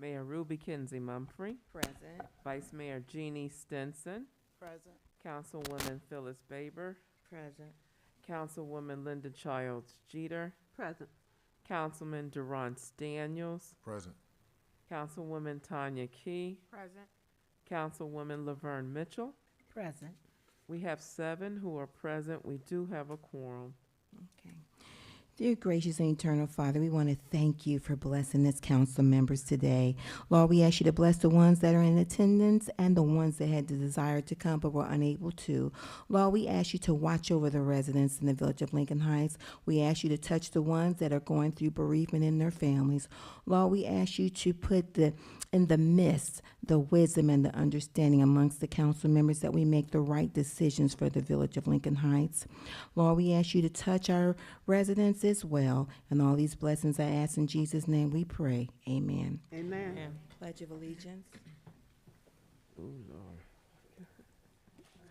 Mayor Ruby Kinsey Mumphrey, Present. Vice Mayor Jeannie Stinson, Present. Councilwoman Phyllis Baber, Present. Councilwoman Linda Childs Jeter, Present. Councilman Durance Daniels, Present. Councilwoman Tanya Key, Present. Councilwoman Laverne Mitchell. Present. We have 7 who are present. We do have a quorum. Okay. Dear gracious and eternal Father, we want to thank you for blessing this council members today. Lord, we ask you to bless the ones that are in attendance and the ones that had the desire to come but were unable to. Lord, we ask you to watch over the residents in the village of Lincoln Heights. We ask you to touch the ones that are going through bereavement in their families. Lord, we ask you to put in the midst the wisdom and the understanding amongst the council members that we make the right decisions for the village of Lincoln Heights. Lord, we ask you to touch our residents as well. And all these blessings I ask in Jesus' name we pray. Amen. Amen. Pledge of allegiance. Ooh, Lord.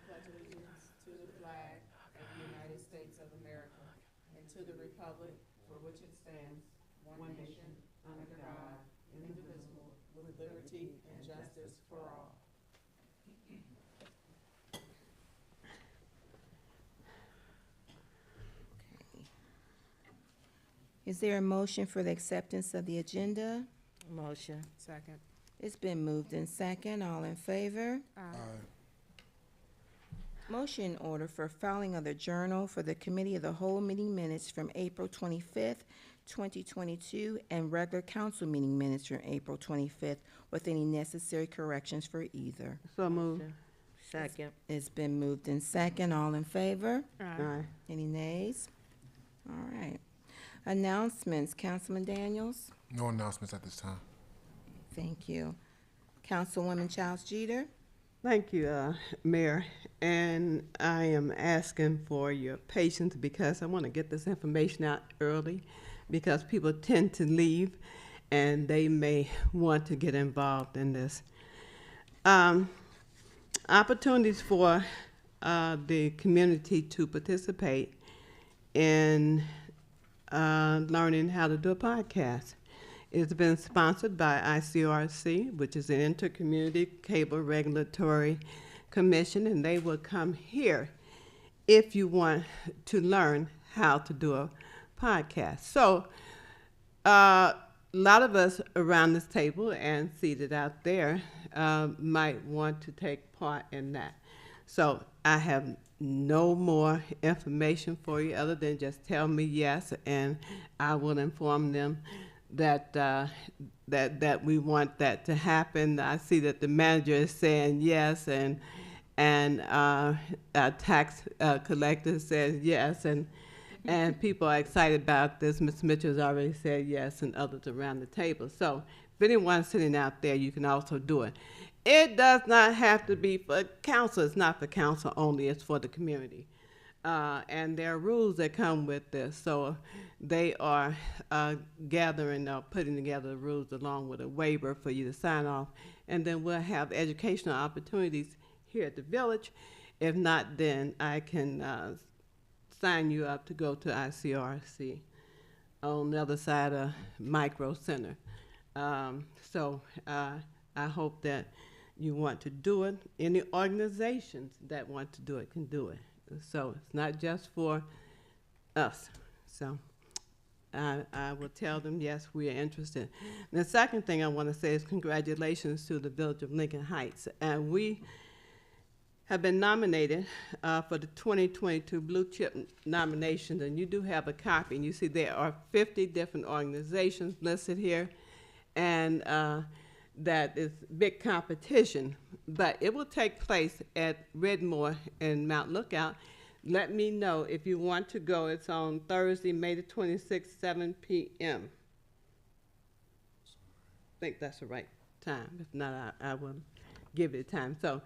Pledge allegiance to the flag of the United States of America and to the republic for which it stands, one nation, under God, indivisible, with liberty and justice for all. Is there a motion for the acceptance of the agenda? Motion. Second. It's been moved in second. All in favor? Aye. Motion in order for filing of the journal for the Committee of the Whole meeting minutes from April 25th, 2022, and regular council meeting minutes from April 25th with any necessary corrections for either. So moved. Second. It's been moved in second. All in favor? Aye. Any nays? All right. Announcements, Councilman Daniels? No announcements at this time. Thank you. Councilwoman Childs Jeter? Thank you, Mayor. And I am asking for your patience because I want to get this information out early because people tend to leave and they may want to get involved in this. Opportunities for the community to participate in learning how to do a podcast. It's been sponsored by ICRC, which is an Intercommunity Cable Regulatory Commission, and they will come here if you want to learn how to do a podcast. So a lot of us around this table and seated out there might want to take part in that. So I have no more information for you other than just tell me yes, and I will inform them that that we want that to happen. I see that the manager is saying yes, and our tax collector says yes, and people are excited about this. Ms. Mitchell has already said yes, and others around the table. So if anyone's sitting out there, you can also do it. It does not have to be for council. It's not for council only. It's for the community. And there are rules that come with this. So they are gathering or putting together the rules along with a waiver for you to sign off. And then we'll have educational opportunities here at the village. If not, then I can sign you up to go to ICRC on the other side of Micro Center. So I hope that you want to do it. Any organizations that want to do it can do it. So it's not just for us. So I will tell them, yes, we are interested. The second thing I want to say is congratulations to the Village of Lincoln Heights. And we have been nominated for the 2022 Blue Chip nominations, and you do have a copy. And you see there are 50 different organizations listed here, and that is big competition. But it will take place at Redmore and Mount Lookout. Let me know if you want to go. It's on Thursday, May the 26th, 7 p.m. I think that's the right time. If not, I will give it a time. So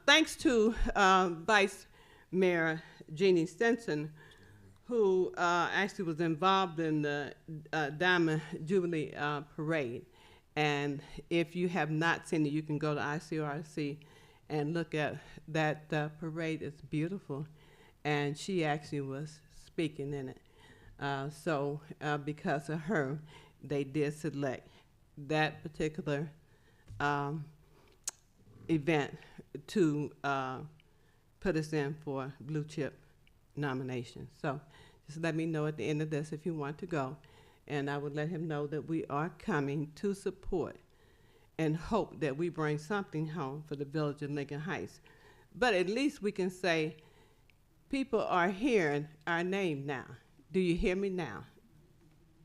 thanks to Vice Mayor Jeannie Stinson, who actually was involved in the Diamond Jubilee Parade. And if you have not seen it, you can go to ICRC and look at that parade. It's beautiful. And she actually was speaking in it. So because of her, they did select that particular event to put us in for blue chip nomination. So just let me know at the end of this if you want to go. And I would let him know that we are coming to support and hope that we bring something home for the village of Lincoln Heights. But at least we can say, people are hearing our name now. Do you hear me now?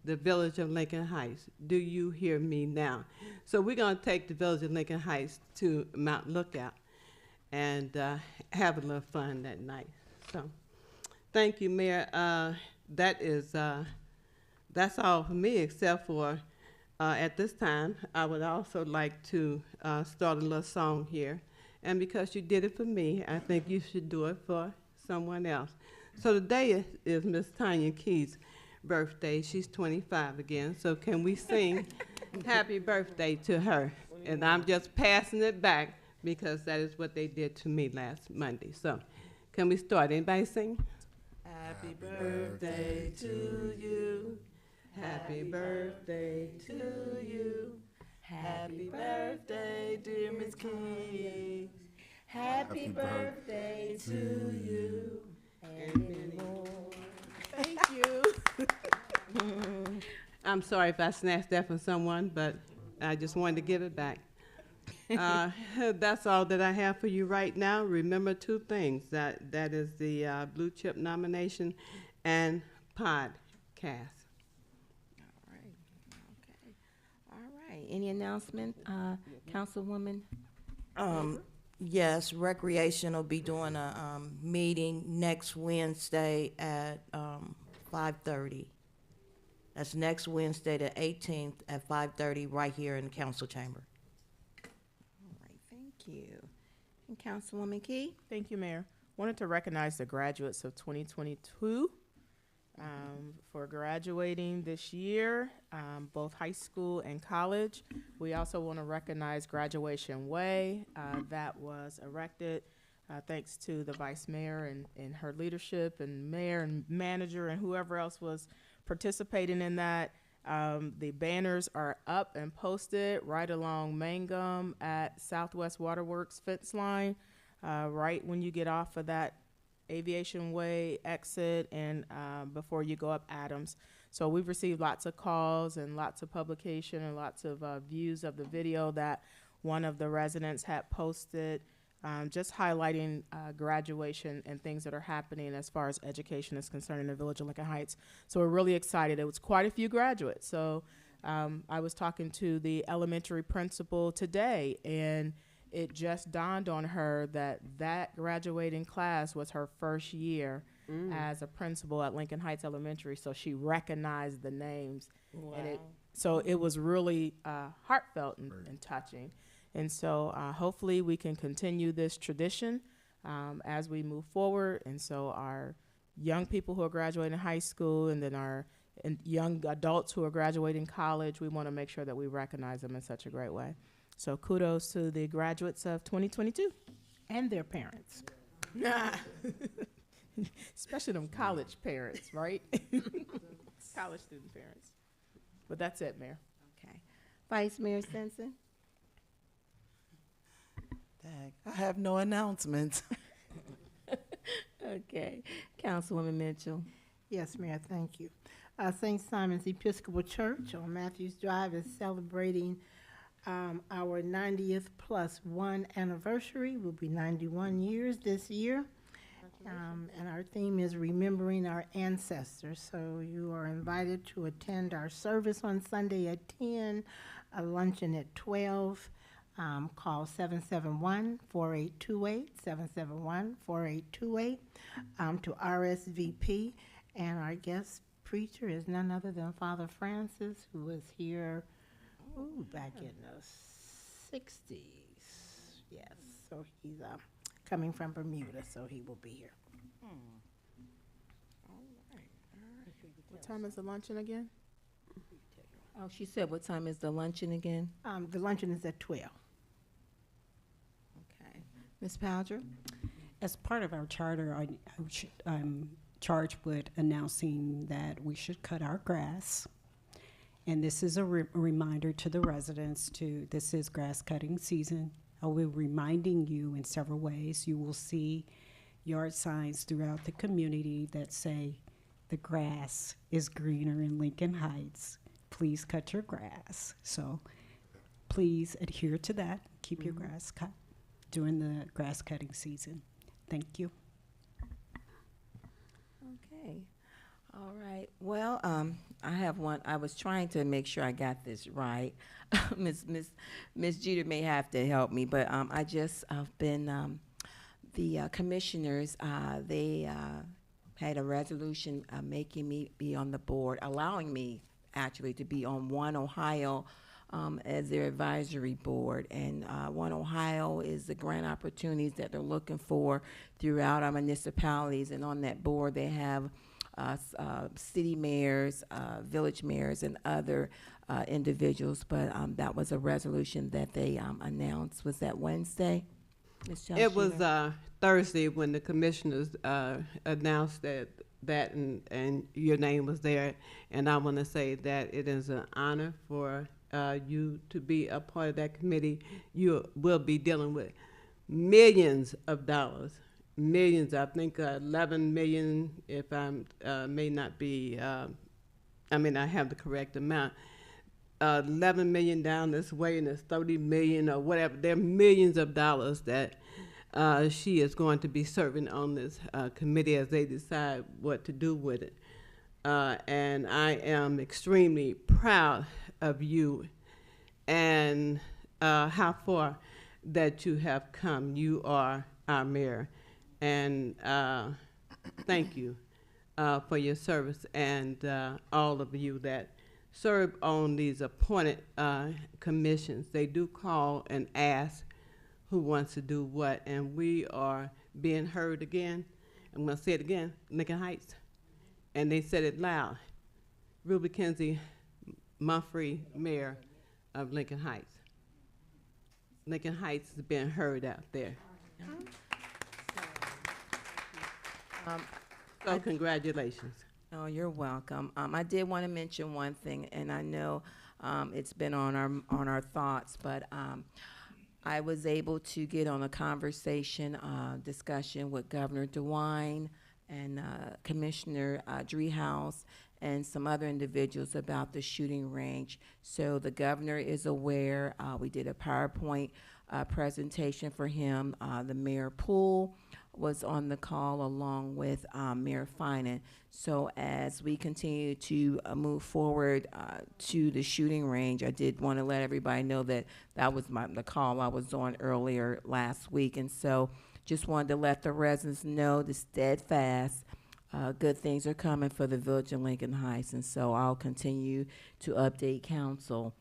The village of Lincoln Heights. Do you hear me now? So we're going to take the village of Lincoln Heights to Mount Lookout and have a little fun that night. So thank you, Mayor. That's all for me, except for at this time, I would also like to start a little song here. And because you did it for me, I think you should do it for someone else. So today is Miss Tanya Key's birthday. She's 25 again. So can we sing happy birthday to her? And I'm just passing it back because that is what they did to me last Monday. So can we start? Anybody sing? Happy birthday to you. Happy birthday to you. Happy birthday, dear Miss Key. Happy birthday to you. And many more. Thank you. I'm sorry if I snatched that from someone, but I just wanted to give it back. That's all that I have for you right now. Remember two things. That is the Blue Chip nomination and podcast. Any announcement, Councilwoman? Yes, Recreation will be doing a meeting next Wednesday at 5:30. That's next Wednesday, the 18th, at 5:30, right here in the council chamber. All right, thank you. And Councilwoman Key? Thank you, Mayor. Wanted to recognize the graduates of 2022 for graduating this year, both high school and college. We also want to recognize Graduation Way that was erected thanks to the Vice Mayor and her leadership, and Mayor and Manager and whoever else was participating in that. The banners are up and posted right along Mangum at Southwest Waterworks fence line, right when you get off of that Aviation Way exit and before you go up Adams. So we've received lots of calls and lots of publication and lots of views of the video that one of the residents had posted, just highlighting graduation and things that are happening as far as education is concerned in the village of Lincoln Heights. So we're really excited. It was quite a few graduates. So I was talking to the elementary principal today, and it just dawned on her that graduating class was her first year as a principal at Lincoln Heights Elementary, so she recognized the names. Wow. And so it was really heartfelt and touching. And so hopefully we can continue this tradition as we move forward. And so our young people who are graduating high school and then our young adults who are graduating college, we want to make sure that we recognize them in such a great way. So kudos to the graduates of 2022. And their parents. Especially them college parents, right? College student parents. But that's it, Mayor. Okay. Vice Mayor Stinson? Dang, I have no announcements. Okay. Councilwoman Mitchell? Yes, Mayor, thank you. St. Simon's Episcopal Church on Matthews Drive is celebrating our 90th plus one anniversary. Will be 91 years this year. And our theme is remembering our ancestors. So you are invited to attend our service on Sunday at 10, a luncheon at 12. Call 771-4828, 771-4828 to RSVP. And our guest preacher is none other than Father Francis, who was here back in the 60s. Yes, so he's coming from Bermuda, so he will be here. What time is the luncheon again? Oh, she said what time is the luncheon again? The luncheon is at 12. Okay. Ms. Powder? As part of our charter, I'm charged with announcing that we should cut our grass. And this is a reminder to the residents this is grass cutting season. I will be reminding you in several ways. You will see yard signs throughout the community that say, the grass is greener in Lincoln Heights. Please cut your grass. So please adhere to that. Keep your grass cut during the grass cutting season. Thank you. Okay. All right. Well, I have one. I was trying to make sure I got this right. Miss Jeter may have to help me, but I just been the commissioners. They had a resolution making me be on the board, allowing me actually to be on One Ohio as their advisory board. And One Ohio is the grant opportunities that they're looking for throughout our municipalities. And on that board, they have city mayors, village mayors, and other individuals. But that was a resolution that they announced. Was that Wednesday? Ms. It was Shellshooter? Thursday when the commissioners announced that and your name was there. And I want to say that it is an honor for you to be a part of that committee. You will be dealing with millions of dollars. Millions, I think 11 million, if I may not be, I may not have the correct amount. 11 million down this way, and it's 30 million or whatever. There are millions of dollars that she is going to be serving on this committee as they decide what to do with it. And I am extremely proud of you and how far that you have come. You are our mayor. And thank you for your service, and all of you that serve on these appointed commissions. They do call and ask who wants to do what, and we are being heard again. I'm going to say it again, Lincoln Heights. And they said it loud. Ruby Kinsey, Mumphrey, Mayor of Lincoln Heights. Lincoln Heights is being heard out there. So congratulations. Oh, you're welcome. I did want to mention one thing, and I know it's been on our thoughts, but I was able to get on a conversation discussion with Governor DeWine and Commissioner Driehaus and some other individuals about the shooting range. So the governor is aware. We did a PowerPoint presentation for him. The Mayor Poole was on the call along with Mayor Finan. So as we continue to move forward to the shooting range, I did want to let everybody know that that was the call I was on earlier last week. And so just wanted to let the residents know the steadfast good things are coming for the village of Lincoln Heights. And so I'll continue to update council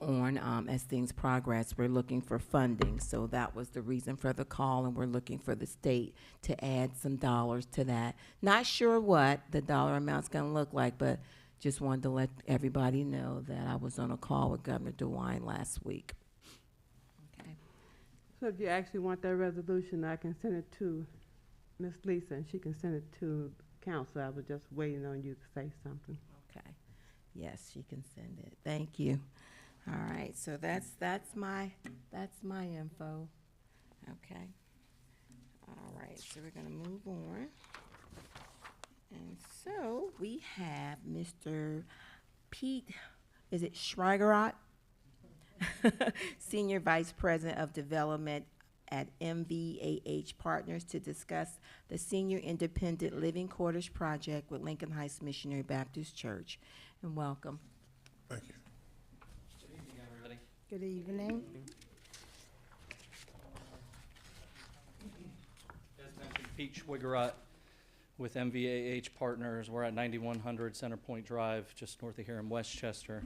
on as things progress. We're looking for funding, so that was the reason for the call, and we're looking for the state to add some dollars to that. Not sure what the dollar amount's going to look like, but just wanted to let everybody know that I was on a call with Governor DeWine last week. Okay. So if you actually want that resolution, I can send it to Ms. Lisa, and she can send it to council. I was just waiting on you to say something. Okay. Yes, she can send it. Thank you. All right, so that's my info. Okay. All right, so we're gonna move on. And so we have Mr. Pete, is it Schreigerot? Senior Vice President of Development at MVAH Partners to discuss the Senior Independent Living Quarters Project with Lincoln Heights Missionary Baptist Church. And welcome. Thank you. Good evening. As mentioned, Pete Schwiggerott with MVAH Partners. We're at 9100 Center Point Drive, just north of here in Westchester.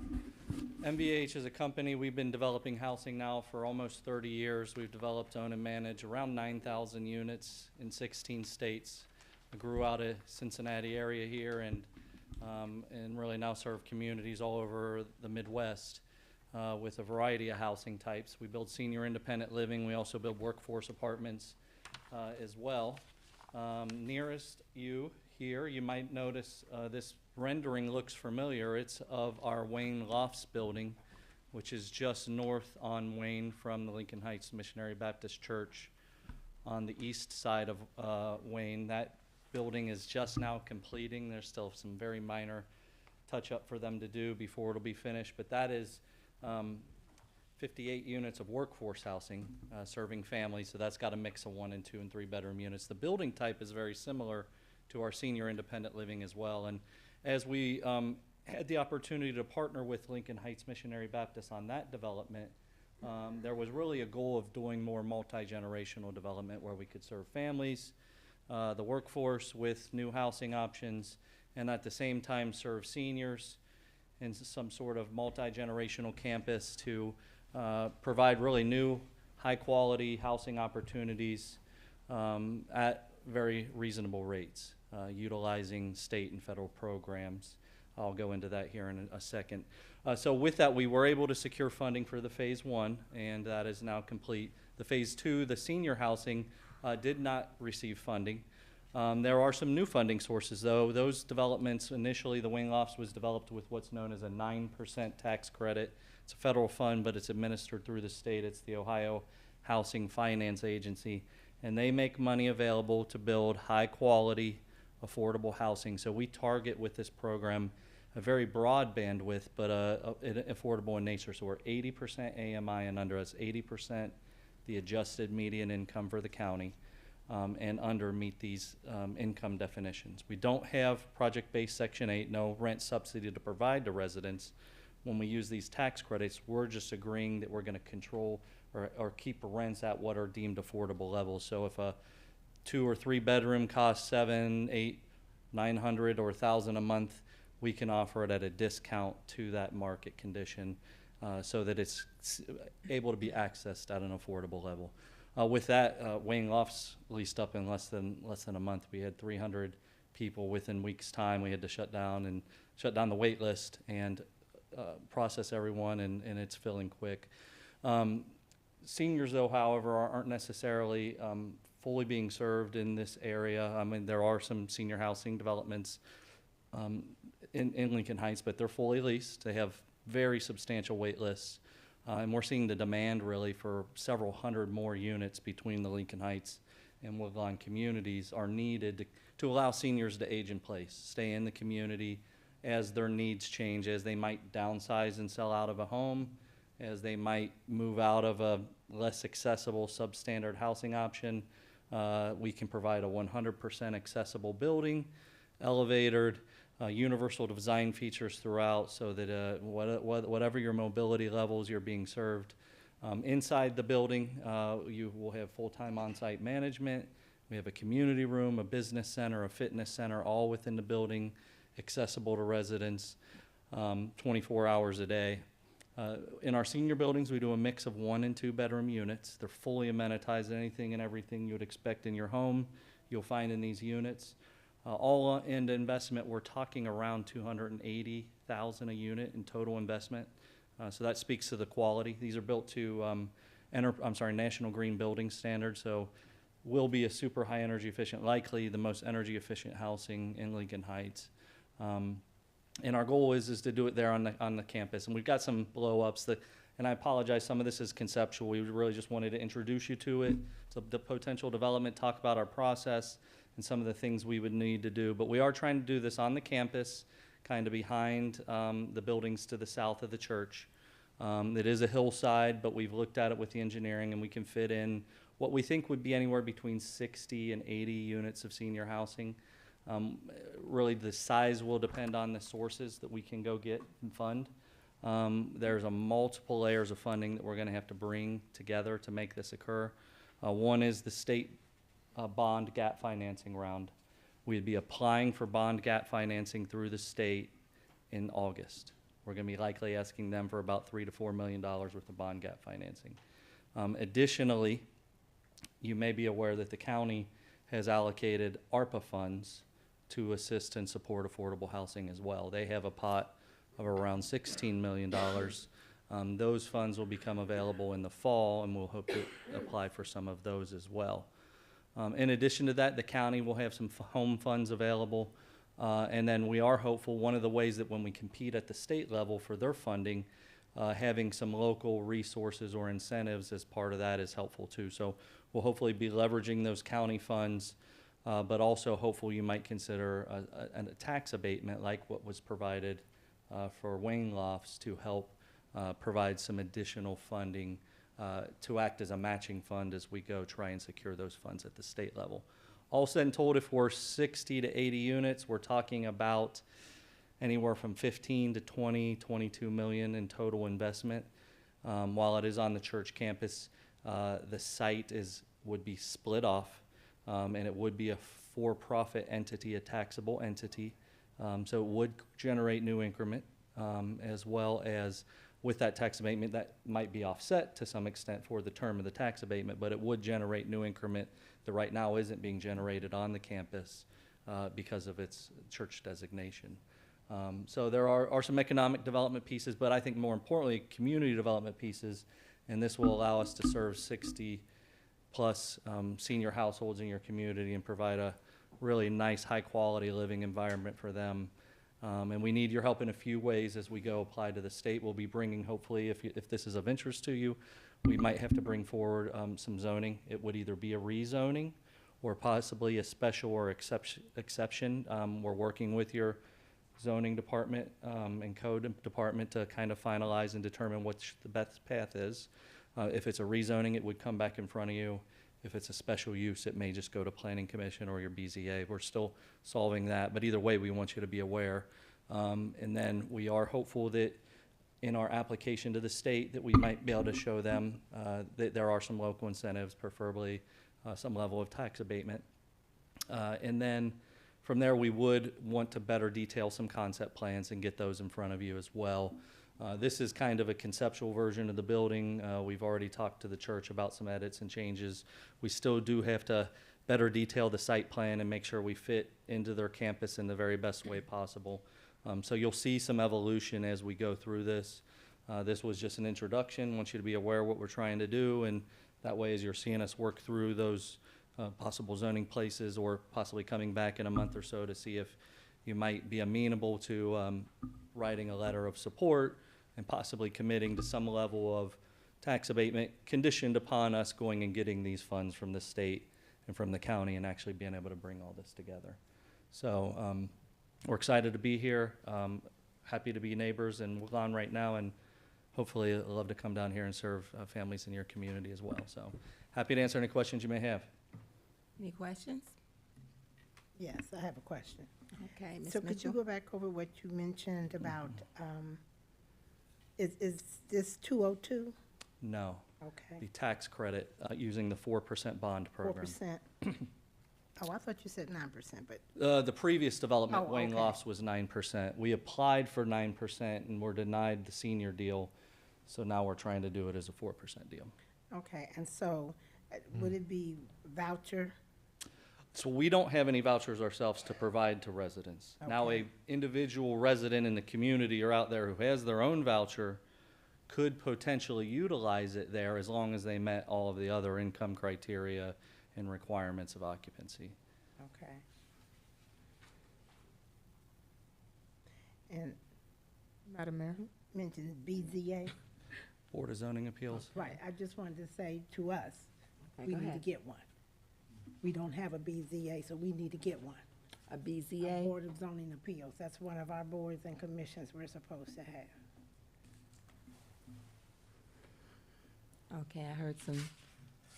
MVAH is a company. We've been developing housing now for almost 30 years. We've developed, own, and manage around 9,000 units in 16 states. I grew out of Cincinnati area here and really now serve communities all over the Midwest. With a variety of housing types. We build senior independent living. We also build workforce apartments as well. Nearest you here, you might notice this rendering looks familiar. It's of our Wayne Lofts building, which is just north on Wayne from the Lincoln Heights Missionary Baptist Church on the east side of Wayne. That building is just now completing. There's still some very minor touch-up for them to do before it'll be finished, but that is 58 units of workforce housing serving families, so that's got a mix of 1 and 2 and 3 bedroom units. The building type is very similar to our senior independent living as well, and as we had the opportunity to partner with Lincoln Heights Missionary Baptist on that development, there was really a goal of doing more multi-generational development where we could serve families, the workforce with new housing options, and at the same time serve seniors in some sort of multi-generational campus to provide really new, high-quality housing opportunities at very reasonable rates, utilizing state and federal programs. I'll go into that here in a second. So with that, we were able to secure funding for the Phase 1, and that is now complete. The Phase 2, the senior housing, did not receive funding. There are some new funding sources, though. Those developments, initially, the Wayne Lofts was developed with what's known as a 9% tax credit. It's a federal fund, but it's administered through the state. It's the Ohio Housing Finance Agency, and they make money available to build high-quality, affordable housing. So we target with this program a very broad bandwidth, but affordable in nature. So we're 80% AMI and under. Us 80% the adjusted median income for the county, and under meet these income definitions. We don't have project-based Section 8, no rent subsidy to provide to residents. When we use these tax credits, we're just agreeing that we're going to control or keep rents at what are deemed affordable levels. So if a 2 or 3 bedroom costs $700, $800, $900, or $1,000 a month, we can offer it at a discount to that market condition, so that it's able to be accessed at an affordable level. With that, Wayne Lofts leased up in less than a month. We had 300 people within weeks' time. We had to shut down the wait list and process everyone, and it's filling quick. Seniors, though, however, aren't necessarily fully being served in this area. I mean, there are some senior housing developments in Lincoln Heights, but they're fully leased. They have very substantial wait lists, and we're seeing the demand really for several hundred more units between the Lincoln Heights and Woodlawn communities are needed to allow seniors to age in place, stay in the community as their needs change, as they might downsize and sell out of a home, as they might move out of a less accessible substandard housing option. We can provide a 100% accessible building, elevated, universal design features throughout, so that whatever your mobility levels, you're being served. Inside the building, you will have full-time on-site management. We have a community room, a business center, a fitness center, all within the building, accessible to residents 24 hours a day. In our senior buildings, we do a mix of 1 and 2 bedroom units. They're fully amenitized, anything and everything you would expect in your home, you'll find in these units. All in investment, we're talking around $280,000 a unit in total investment. So that speaks to the quality. These are built to National Green Building Standards, so will be a super high energy efficient, likely the most energy efficient housing in Lincoln Heights. And our goal is to do it there on the campus. And we've got some blow-ups that, and I apologize, some of this is conceptual. We really just wanted to introduce you to it, so the potential development, talk about our process and some of the things we would need to do. But we are trying to do this on the campus, kind of behind the buildings to the south of the church. It is a hillside, but we've looked at it with the engineering, and we can fit in what we think would be anywhere between 60 and 80 units of senior housing. Really, the size will depend on the sources that we can go get and fund. There's a multiple layers of funding that we're going to have to bring together to make this occur. One is the state bond gap financing round. We'd be applying for bond gap financing through the state in August. We're going to be likely asking them for about $3 to $4 million worth of bond gap financing. Additionally, you may be aware that the county has allocated ARPA funds to assist and support affordable housing as well. They have a pot of around $16 million. Those funds will become available in the fall, and we'll hope to apply for some of those as well. In addition to that, the county will have some home funds available. And then we are hopeful, one of the ways that when we compete at the state level for their funding, having some local resources or incentives as part of that is helpful too. So we'll hopefully be leveraging those county funds, but also hopefully you might consider a tax abatement like what was provided for Wayne Lofts to help provide some additional funding to act as a matching fund as we go try and secure those funds at the state level. All said and told, if we're 60 to 80 units, we're talking about anywhere from 15 to 20, 22 million in total investment. While it is on the church campus, the site would be split off, and it would be a for-profit entity, a taxable entity. So it would generate new increment, as well as with that tax abatement that might be offset to some extent for the term of the tax abatement, but it would generate new increment that right now isn't being generated on the campus because of its church designation. So there are some economic development pieces, but I think more importantly, community development pieces, and this will allow us to serve 60 plus senior households in your community and provide a really nice, high quality living environment for them. And we need your help in a few ways as we go apply to the state. We'll be bringing, hopefully, if this is of interest to you, we might have to bring forward some zoning. It would either be a rezoning or possibly a special or exception. We're working with your zoning department and code department to kind of finalize and determine what the best path is. If it's a rezoning, it would come back in front of you. If it's a special use, it may just go to Planning Commission or your BZA. We're still solving that, but either way, we want you to be aware. And then we are hopeful that in our application to the state that we might be able to show them that there are some local incentives, preferably some level of tax abatement. And then from there, we would want to better detail some concept plans and get those in front of you as well. This is kind of a conceptual version of the building. We've already talked to the church about some edits and changes. We still do have to better detail the site plan and make sure we fit into their campus in the very best way possible. So you'll see some evolution as we go through this. This was just an introduction. I want you to be aware of what we're trying to do, and that way as you're seeing us work through those possible zoning places or possibly coming back in a month or so to see if you might be amenable to writing a letter of support and possibly committing to some level of tax abatement conditioned upon us going and getting these funds from the state and from the county and actually being able to bring all this together. So we're excited to be here, happy to be neighbors in Woodlawn right now, and hopefully I'd love to come down here and serve families in your community as well. So happy to answer any questions you may have. Any questions? Yes, I have a question. Okay, Ms. So could you Mitchell. go back over what you mentioned about, is this 202? No, the Okay, tax credit using the 4% bond program. 4%. Oh, I thought you said 9%, but, The previous development, Oh, Wayne okay. Lofts, was 9%. We applied for 9% and were denied the senior deal, so now we're trying to do it as a 4% deal. okay, and so would it be voucher? So we don't have any vouchers ourselves to provide to residents. Now, Okay. a individual resident in the community or out there who has their own voucher could potentially utilize it there as long as they met all of the other income criteria and requirements of occupancy. Okay. And Madam Mayor? mentioned BZA. Board of Zoning Appeals. Right, I just wanted to say to us, Okay, we go need to ahead. get one. We don't have a BZA, so we need to get one. A A BZA? Board of Zoning Appeals, that's one of our boards and commissions we're supposed to have. Okay, I heard some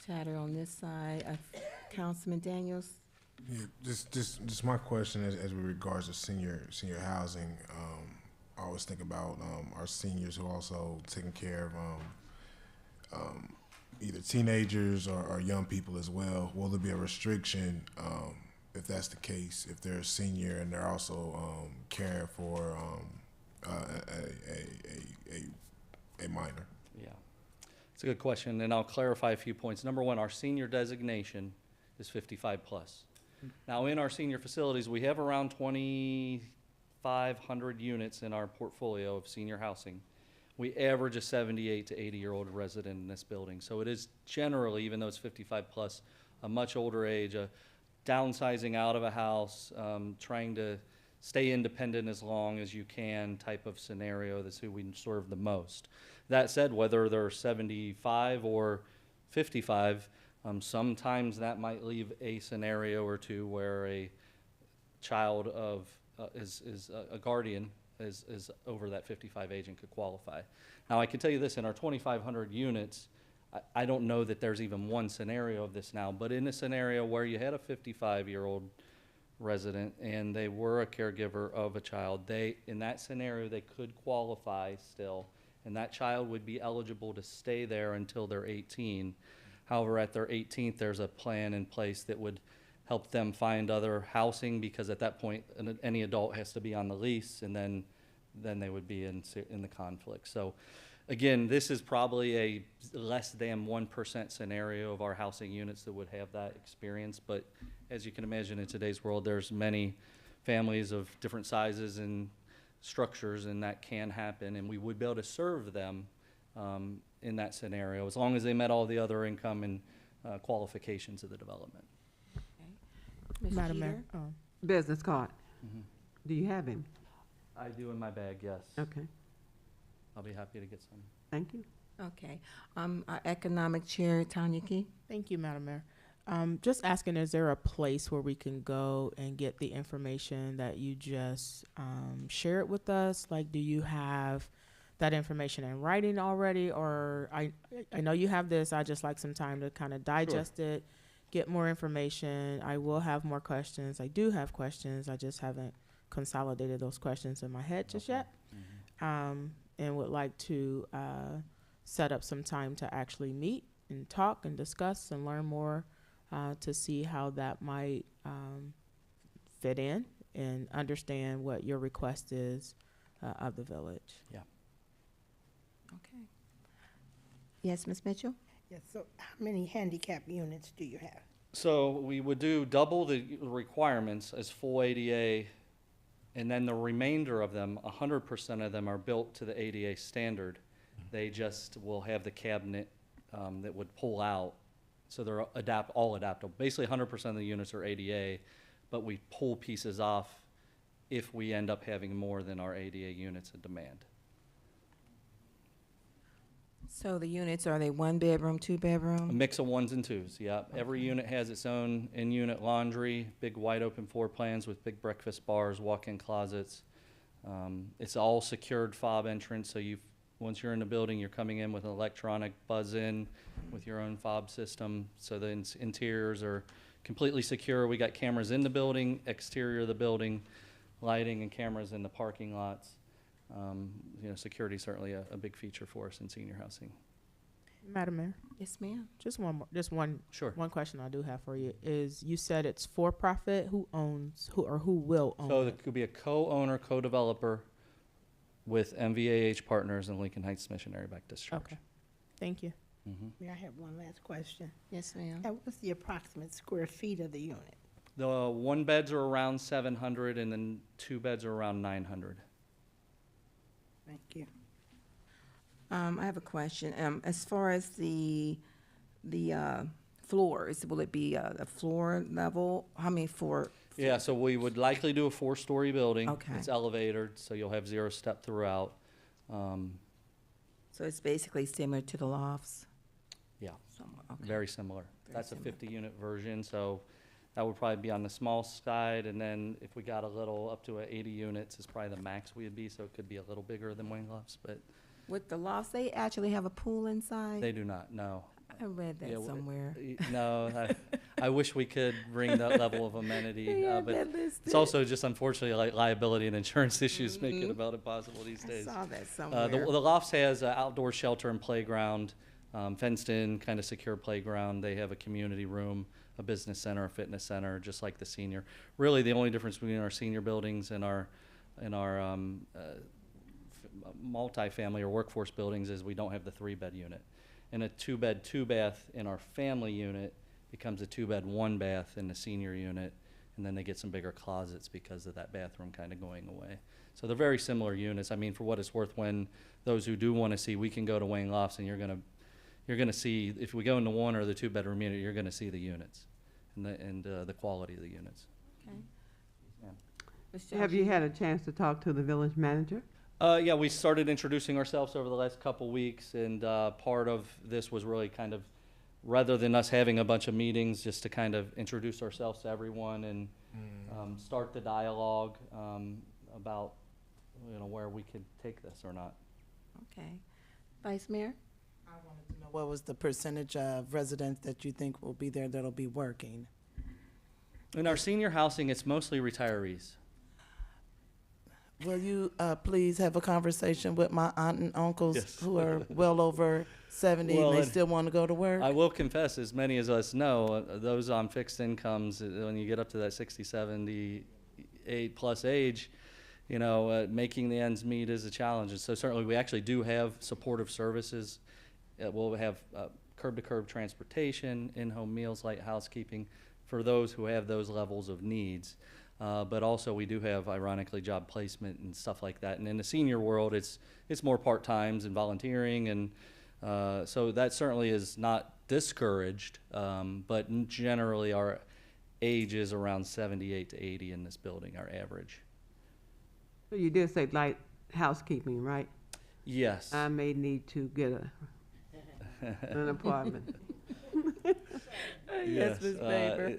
chatter on this side. Councilman Daniels? Yeah, just my question as we regards to senior housing. I always think about our seniors who also taking care of either teenagers or young people as well. Will there be a restriction if that's the case? If they're a senior and they're also caring for a minor? Yeah, it's a good question, and I'll clarify a few points. Number one, our senior designation is 55 plus. Now, in our senior facilities, we have around 2,500 units in our portfolio of senior housing. We average a 78 to 80-year-old resident in this building, so it is generally, even though it's 55 plus, a much older age, downsizing out of a house, trying to stay independent as long as you can type of scenario. That's who we serve the most. That said, whether they're 75 or 55, sometimes that might leave a scenario or two where a child of is a guardian is over that 55 age and could qualify. Now, I can tell you this, in our 2,500 units, I don't know that there's even one scenario of this now, but in a scenario where you had a 55-year-old resident and they were a caregiver of a child, in that scenario, they could qualify still, and that child would be eligible to stay there until they're 18. However, at their 18th, there's a plan in place that would help them find other housing, because at that point, any adult has to be on the lease, and then they would be in the conflict. So again, this is probably a less than 1% scenario of our housing units that would have that experience. But as you can imagine, in today's world, there's many families of different sizes and structures, and that can happen, and we would be able to serve them in that scenario, as long as they met all the other income and qualifications of the development. Mr. Madam Jeter? Mayor. Oh. Business card. Do you have him? I do in my bag, yes. Okay, I'll be happy to get some. thank you. Okay. Our Economic Chair, Tanya Key. Thank you, Madam Mayor. Just asking, is there a place where we can go and get the information that you just shared with us? Like, do you have that information in writing already? Or I know you have this, I just like some time to kind of digest it, get more information. I will have more questions. I do have questions. I just haven't consolidated those questions in my head just yet. And would like to set up some time to actually meet and talk and discuss and learn more to see how that might fit in and understand what your request is of the village. Yeah. Okay. Yes, Ms. Mitchell? Yes, so how many handicap units do you have? So we would do double the requirements as full ADA, and then the remainder of them, 100% of them are built to the ADA standard. They just will have the cabinet that would pull out, so they're all adaptable. Basically, 100% of the units are ADA, but we pull pieces off if we end up having more than our ADA units in demand. So the units, are they one bedroom, two A bedroom? mix of ones and twos, yeah. Every unit has its own in-unit laundry, big wide open floor plans with big breakfast bars, walk-in closets. It's all secured fob entrance, so once you're in the building, you're coming in with an electronic buzz-in with your own fob system, so the interiors are completely secure. We got cameras in the building, exterior of the building, lighting and cameras in the parking lots. Security is certainly a big feature for us in senior housing. Madam Mayor, Yes, ma'am. just one more, just one Sure. question I do have for you is, you said it's for profit. Who owns, who will own So it? it could be a co-owner, co-developer with MVAH Partners in Lincoln Heights Missionary Baptist Church. Okay. Thank you. May I have one last question? Yes, ma'am. What's the approximate square feet of the unit? The one beds are around 700, and then two beds are around 900. Thank you. I have a question. As far as the floors, will it be a floor level? How many floor? Yeah, so we would likely do a 4-story building. Okay. It's elevated, so you'll have 0 step throughout. So it's basically similar to the lofts? Yeah, Somewhat, okay. very similar. Very That's similar. a 50-unit version, so that would probably be on the small side, and then if we got a little up to 80 units is probably the max we'd be, so it could be a little bigger than Wayne Lofts, but With the lofts, they actually have a pool inside? they do not, no. I read that Yeah, somewhere. No, I wish we could bring that level of amenity, They have but that listed. it's also just unfortunately like liability and insurance issues make it about impossible these I days. saw that The somewhere. Lofts has an outdoor shelter and playground, fenced in, kind of secure playground. They have a community room, a business center, a fitness center, just like the senior. Really, the only difference between our senior buildings and our multifamily or workforce buildings is we don't have the 3-bed unit. And a 2-bed, 2-bath in our family unit becomes a 2-bed, 1-bath in the senior unit, and then they get some bigger closets because of that bathroom kind of going away. So they're very similar units. I mean, for what it's worth, when those who do want to see, we can go to Wayne Lofts and you're going to you're going to see, if we go into one or the two-bedroom unit, you're going to see the units and the quality of the units. Okay. Yeah. Ms. Have you Jones, had a chance to talk to the village manager? Yeah, we started introducing ourselves over the last couple weeks, and part of this was really kind of, rather than us having a bunch of meetings, just to kind of introduce ourselves to everyone and start the dialogue about, where we could take this or not. Okay. Vice Mayor? I wanted to know what was the percentage of residents that you think will be there that'll be working? In our senior housing, it's mostly retirees. Will you please have a conversation with my aunt and uncles Yes. who are well over 70 Well, and they and still want to go to work? I will confess, as many as us know, those on fixed incomes, when you get up to that 60, 78 plus age, making the ends meet is a challenge. And so certainly we actually do have supportive services. We'll have curb-to-curb transportation, in-home meals, light housekeeping for those who have those levels of needs. But also we do have, ironically, job placement and stuff like that. And in the senior world, it's more part-times and volunteering. And so that certainly is not discouraged. But generally our age is around 78 to 80 in this building, our average. So you did say light housekeeping, right? Yes. I may need to get an apartment. Yes, Ms. Baber.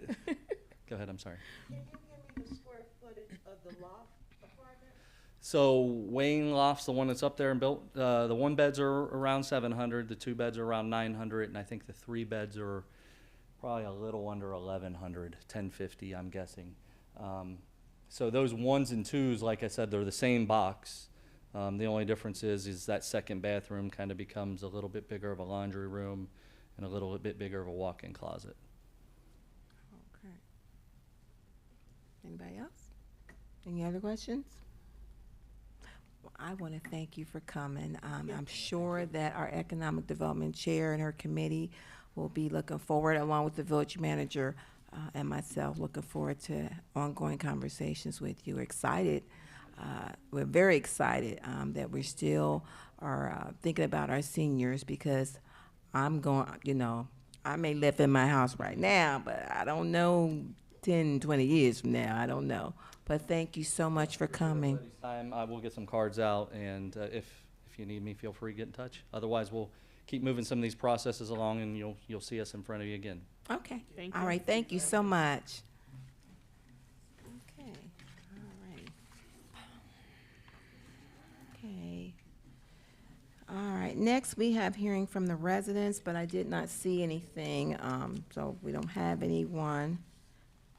Go ahead, I'm sorry. Can you give me the square footage of the loft apartment? So Wayne Loft's the one that's up there and built. The one beds are around 700, the two beds are around 900, and I think the three beds are probably a little under 1,100, 1,050, I'm guessing. So those ones and twos, like I said, they're the same box. The only difference is that second bathroom kind of becomes a little bit bigger of a laundry room and a little bit bigger of a walk-in closet. Okay. Anybody else? Any other questions? Well, I want to thank you for coming. I'm sure that our Economic Development Chair and her committee will be looking forward, along with the village manager and myself, looking forward to ongoing conversations with you. Excited. We're very excited that we still are thinking about our seniors, because I'm going, I may live in my house right now, but I don't know 10, 20 years from now. I don't know. But thank you so much for coming. Time, I will get some cards out, and if you need me, feel free to get in touch. Otherwise, we'll keep moving some of these processes along, and you'll see us in front of you again. Okay. Thank All you. right. Thank you so much. Okay. All right. Okay. All right. Next, we have hearing from the residents, but I did not see anything, so we don't have anyone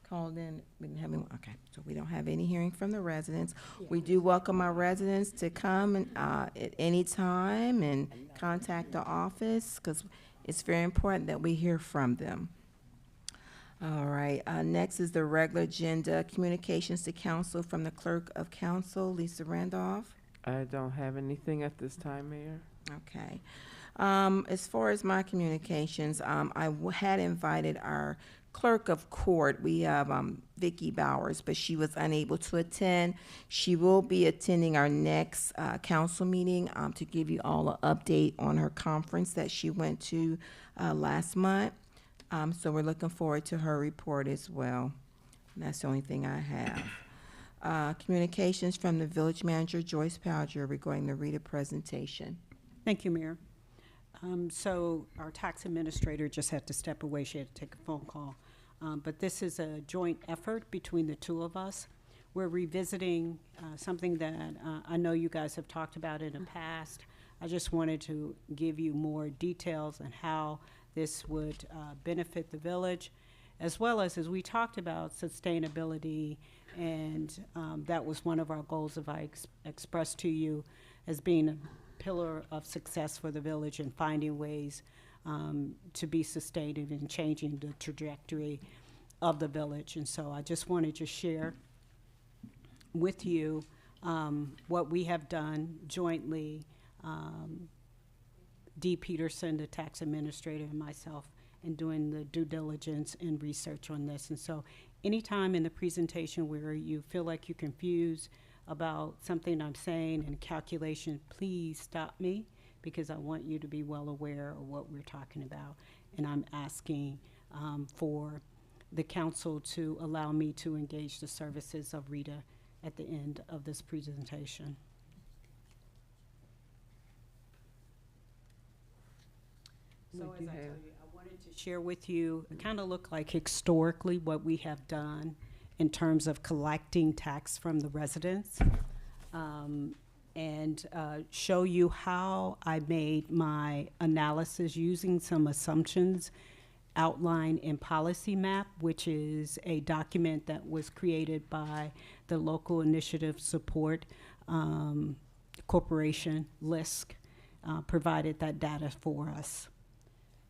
called in. We didn't have anyone. Okay. So we don't have any hearing from the residents. We do welcome our residents to come and, at any time and contact the office, because it's very important that we hear from them. All right, next is the regular agenda, communications to council from the Clerk of Council, Lisa Randolph. I don't have anything at this time, Mayor. Okay. As far as my communications, I had invited our clerk of court. We have Vicki Bowers, but she was unable to attend. She will be attending our next council meeting to give you all an update on her conference that she went to last month. So we're looking forward to her report as well. And that's the only thing I have. Communications from the village manager, Joyce Powder, regarding the RETA presentation. Thank you, Mayor. So our tax administrator just had to step away. She had to take a phone call. But this is a joint effort between the two of us. We're revisiting something that I know you guys have talked about in the past. I just wanted to give you more details on how this would benefit the village, as well as we talked about sustainability, and that was one of our goals if I expressed to you as being a pillar of success for the village and finding ways to be sustainable and changing the trajectory of the village. And so I just wanted to share with you what we have done jointly, Dee Peterson, the tax administrator, and myself, in doing the due diligence and research on this. And so anytime in the presentation where you feel like you're confused about something I'm saying and calculation, please stop me, because I want you to be well aware of what we're talking about. And I'm asking for the council to allow me to engage the services of Rita at the end of this presentation. So as I tell you, I wanted to share with you, kind of look like historically what we have done in terms of collecting tax from the residents, and show you how I made my analysis using some assumptions outlined in Policy Map, which is a document that was created by the Local Initiative Support Corporation, LISC, provided that data for us.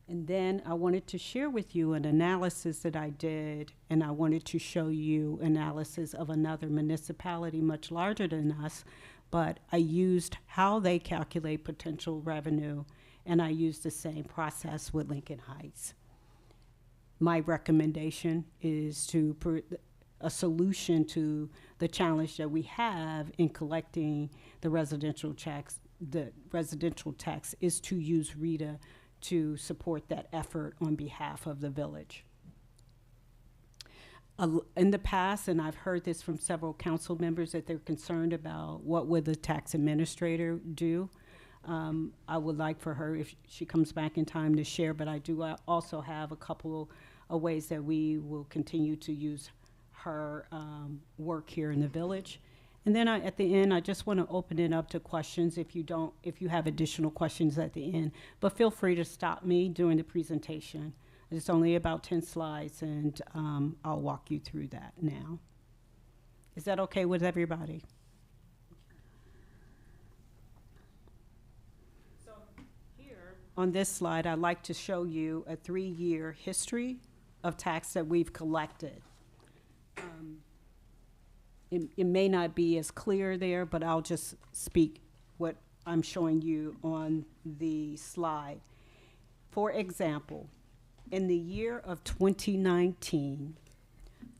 And then I wanted to share with you an analysis that I did, and I wanted to show you analysis of another municipality much larger than us, but I used how they calculate potential revenue, and I used the same process with Lincoln Heights. My recommendation is to a solution to the challenge that we have in collecting the residential tax. The residential tax is to use RETA to support that effort on behalf of the village. In the past, and I've heard this from several council members, that they're concerned about what would the tax administrator do. I would like for her, if she comes back in time, to share, but I do also have a couple of ways that we will continue to use her work here in the village. And then at the end, I just want to open it up to questions if you have additional questions at the end. But feel free to stop me during the presentation. It's only about 10 slides, and I'll walk you through that now. Is that okay with everybody? So here on this slide, I'd like to show you a 3-year history of tax that we've collected. It may not be as clear there, but I'll just speak what I'm showing you on the slide. For example, in the year of 2019,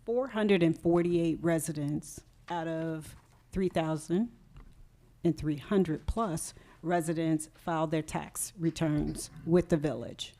448 residents out of 3,300 plus residents filed their tax returns with the village.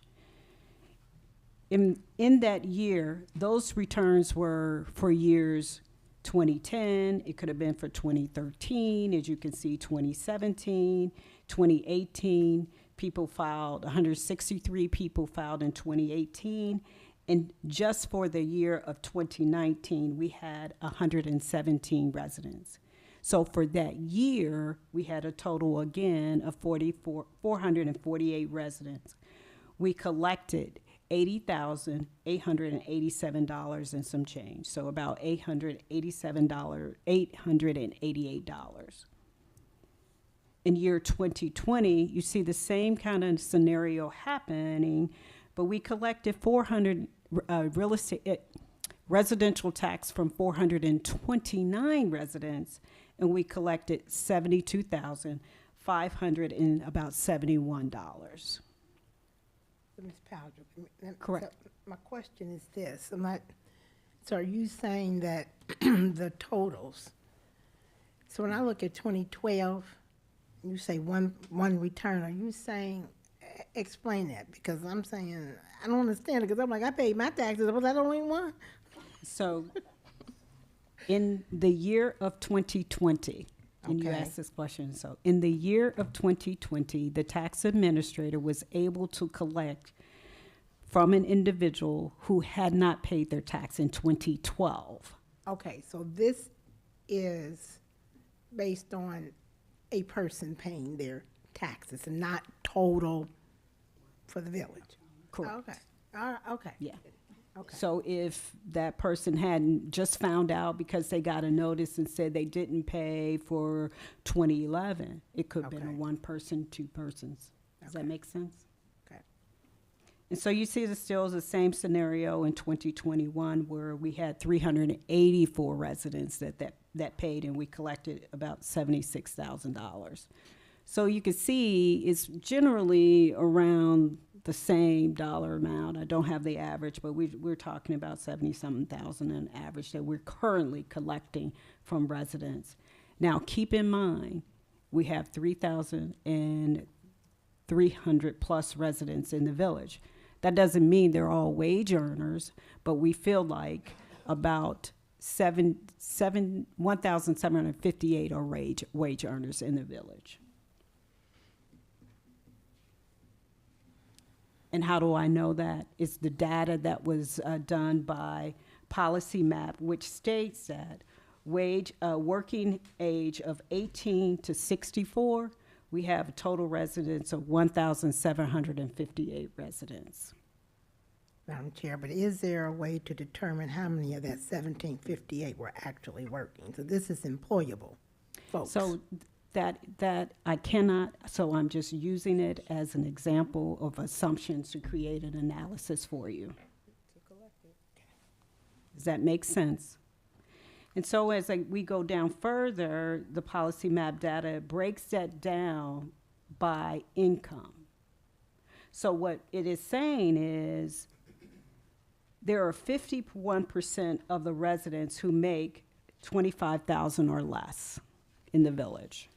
In that year, those returns were for years 2010, it could have been for 2013, as you can see, 2017, 2018, people filed, 163 people filed in 2018, and just for the year of 2019, we had 117 residents. So for that year, we had a total again of 448 residents. We collected $80,887 and some change, so about $888. In year 2020, you see the same kind of scenario happening, but we collected 400 residential tax from 429 residents, and we collected $72,571. Ms. Powell, Correct. So my question is this. So are you saying that the totals, so when I look at 2012, you say one return, are you saying, explain that? Because I'm saying, I don't understand it, because I'm like, I paid my taxes, but I don't even want. So in the year of 2020, and you Okay. asked this question, so in the year of 2020, the tax administrator was able to collect from an individual who had not paid their tax in 2012. Okay, so this is based on a person paying their taxes and not total for the village? Correct. Okay, all right, okay. Yeah. Okay. So if that person hadn't just found out because they got a notice and said they didn't pay for 2011, it could have been a Okay. one person, two persons. Does that Okay. make sense? Okay. And so you see the still the same scenario in 2021 where we had 384 residents that paid, and we collected about $76,000. So you can see it's generally around the same dollar amount. I don't have the average, but we're talking about 70-something thousand on average that we're currently collecting from residents. Now, keep in mind, we have 3,000 and 300-plus residents in the village. That doesn't mean they're all wage earners, but we feel like about 1,758 are wage earners in the village. And how do I know that? It's the data that was done by Policy Map, which states that working age of 18 to 64, we have a total residents of 1,758 residents. Madam Chair, but is there a way to determine how many of that 1758 were actually working? So this is employable folks. So that I cannot, so I'm just using it as an example of assumptions to create an analysis for you. Does that make sense? And so as we go down further, the policy map data breaks that down by income. So what it is saying is there are 51% of the residents who make $25,000 or less in the village.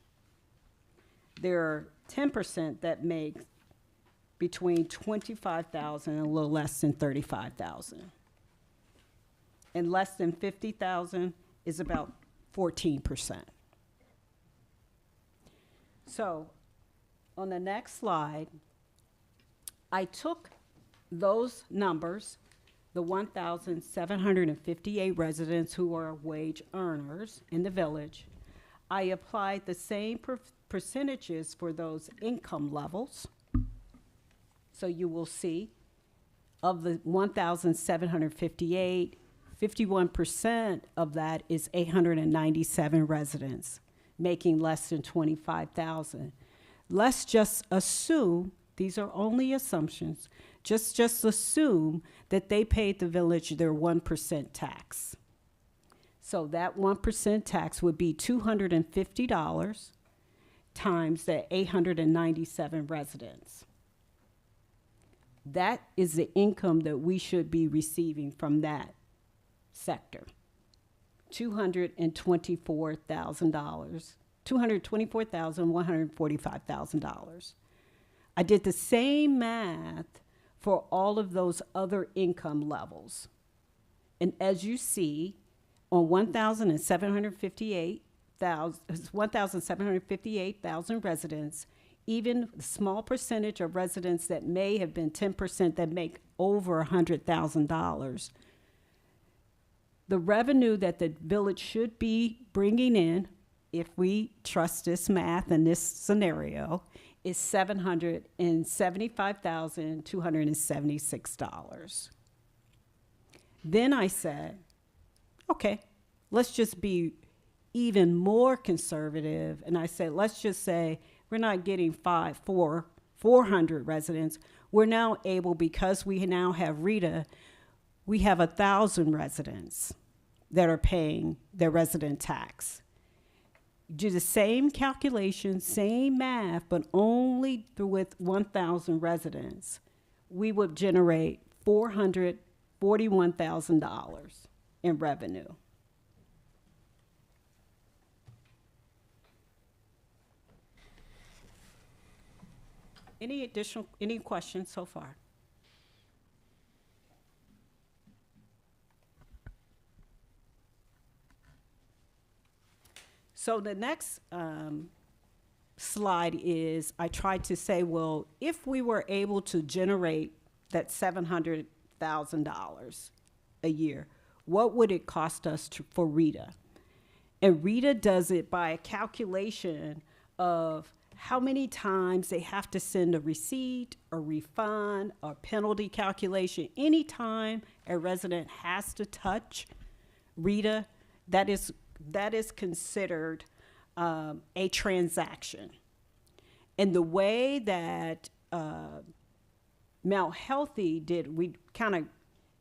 There are 10% that make between $25,000 and a little less than $35,000. And less than $50,000 is about 14%. So on the next slide, I took those numbers, the 1,758 residents who are wage earners in the village. I applied the same percentages for those income levels. So you will see of the 1,758, 51% of that is 897 residents making less than 25,000. Let's just assume, these are only assumptions, just assume that they paid the village their 1% tax. So that 1% tax would be $250 times the 897 residents. That is the income that we should be receiving from that sector. $224,000, $224,145,000. I did the same math for all of those other income levels. And as you see, on 1,758,000 residents, even a small percentage of residents that may have been 10% that make over $100,000, the revenue that the village should be bringing in, if we trust this math and this scenario, is $775,276. Then I said, okay, let's just be even more conservative. And I said, let's just say we're not getting 400 residents. We're now able, because we now have Rita, we have 1,000 residents that are paying their resident tax. Do the same calculation, same math, but only with 1,000 residents, we would generate $441,000 in revenue. Any questions so far? So the next slide is, I tried to say, well, if we were able to generate that $700,000 a year, what would it cost us for Rita? And Rita does it by a calculation of how many times they have to send a receipt, a refund, or penalty calculation. Anytime a resident has to touch Rita, that is considered a transaction. And the way that Mount Healthy did, we kind of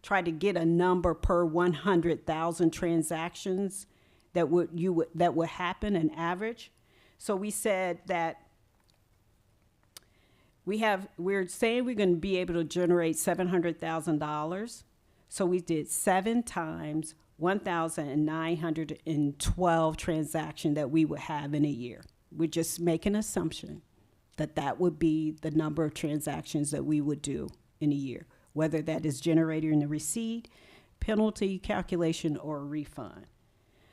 tried to get a number per 100,000 transactions that would happen, an average. So we said that we're saying we're going to be able to generate $700,000. So we did 7 times 1,912 transactions that we would have in a year. We just make an assumption. that would be the number of transactions that we would do in a year, whether that is generating a receipt, penalty calculation, or a refund.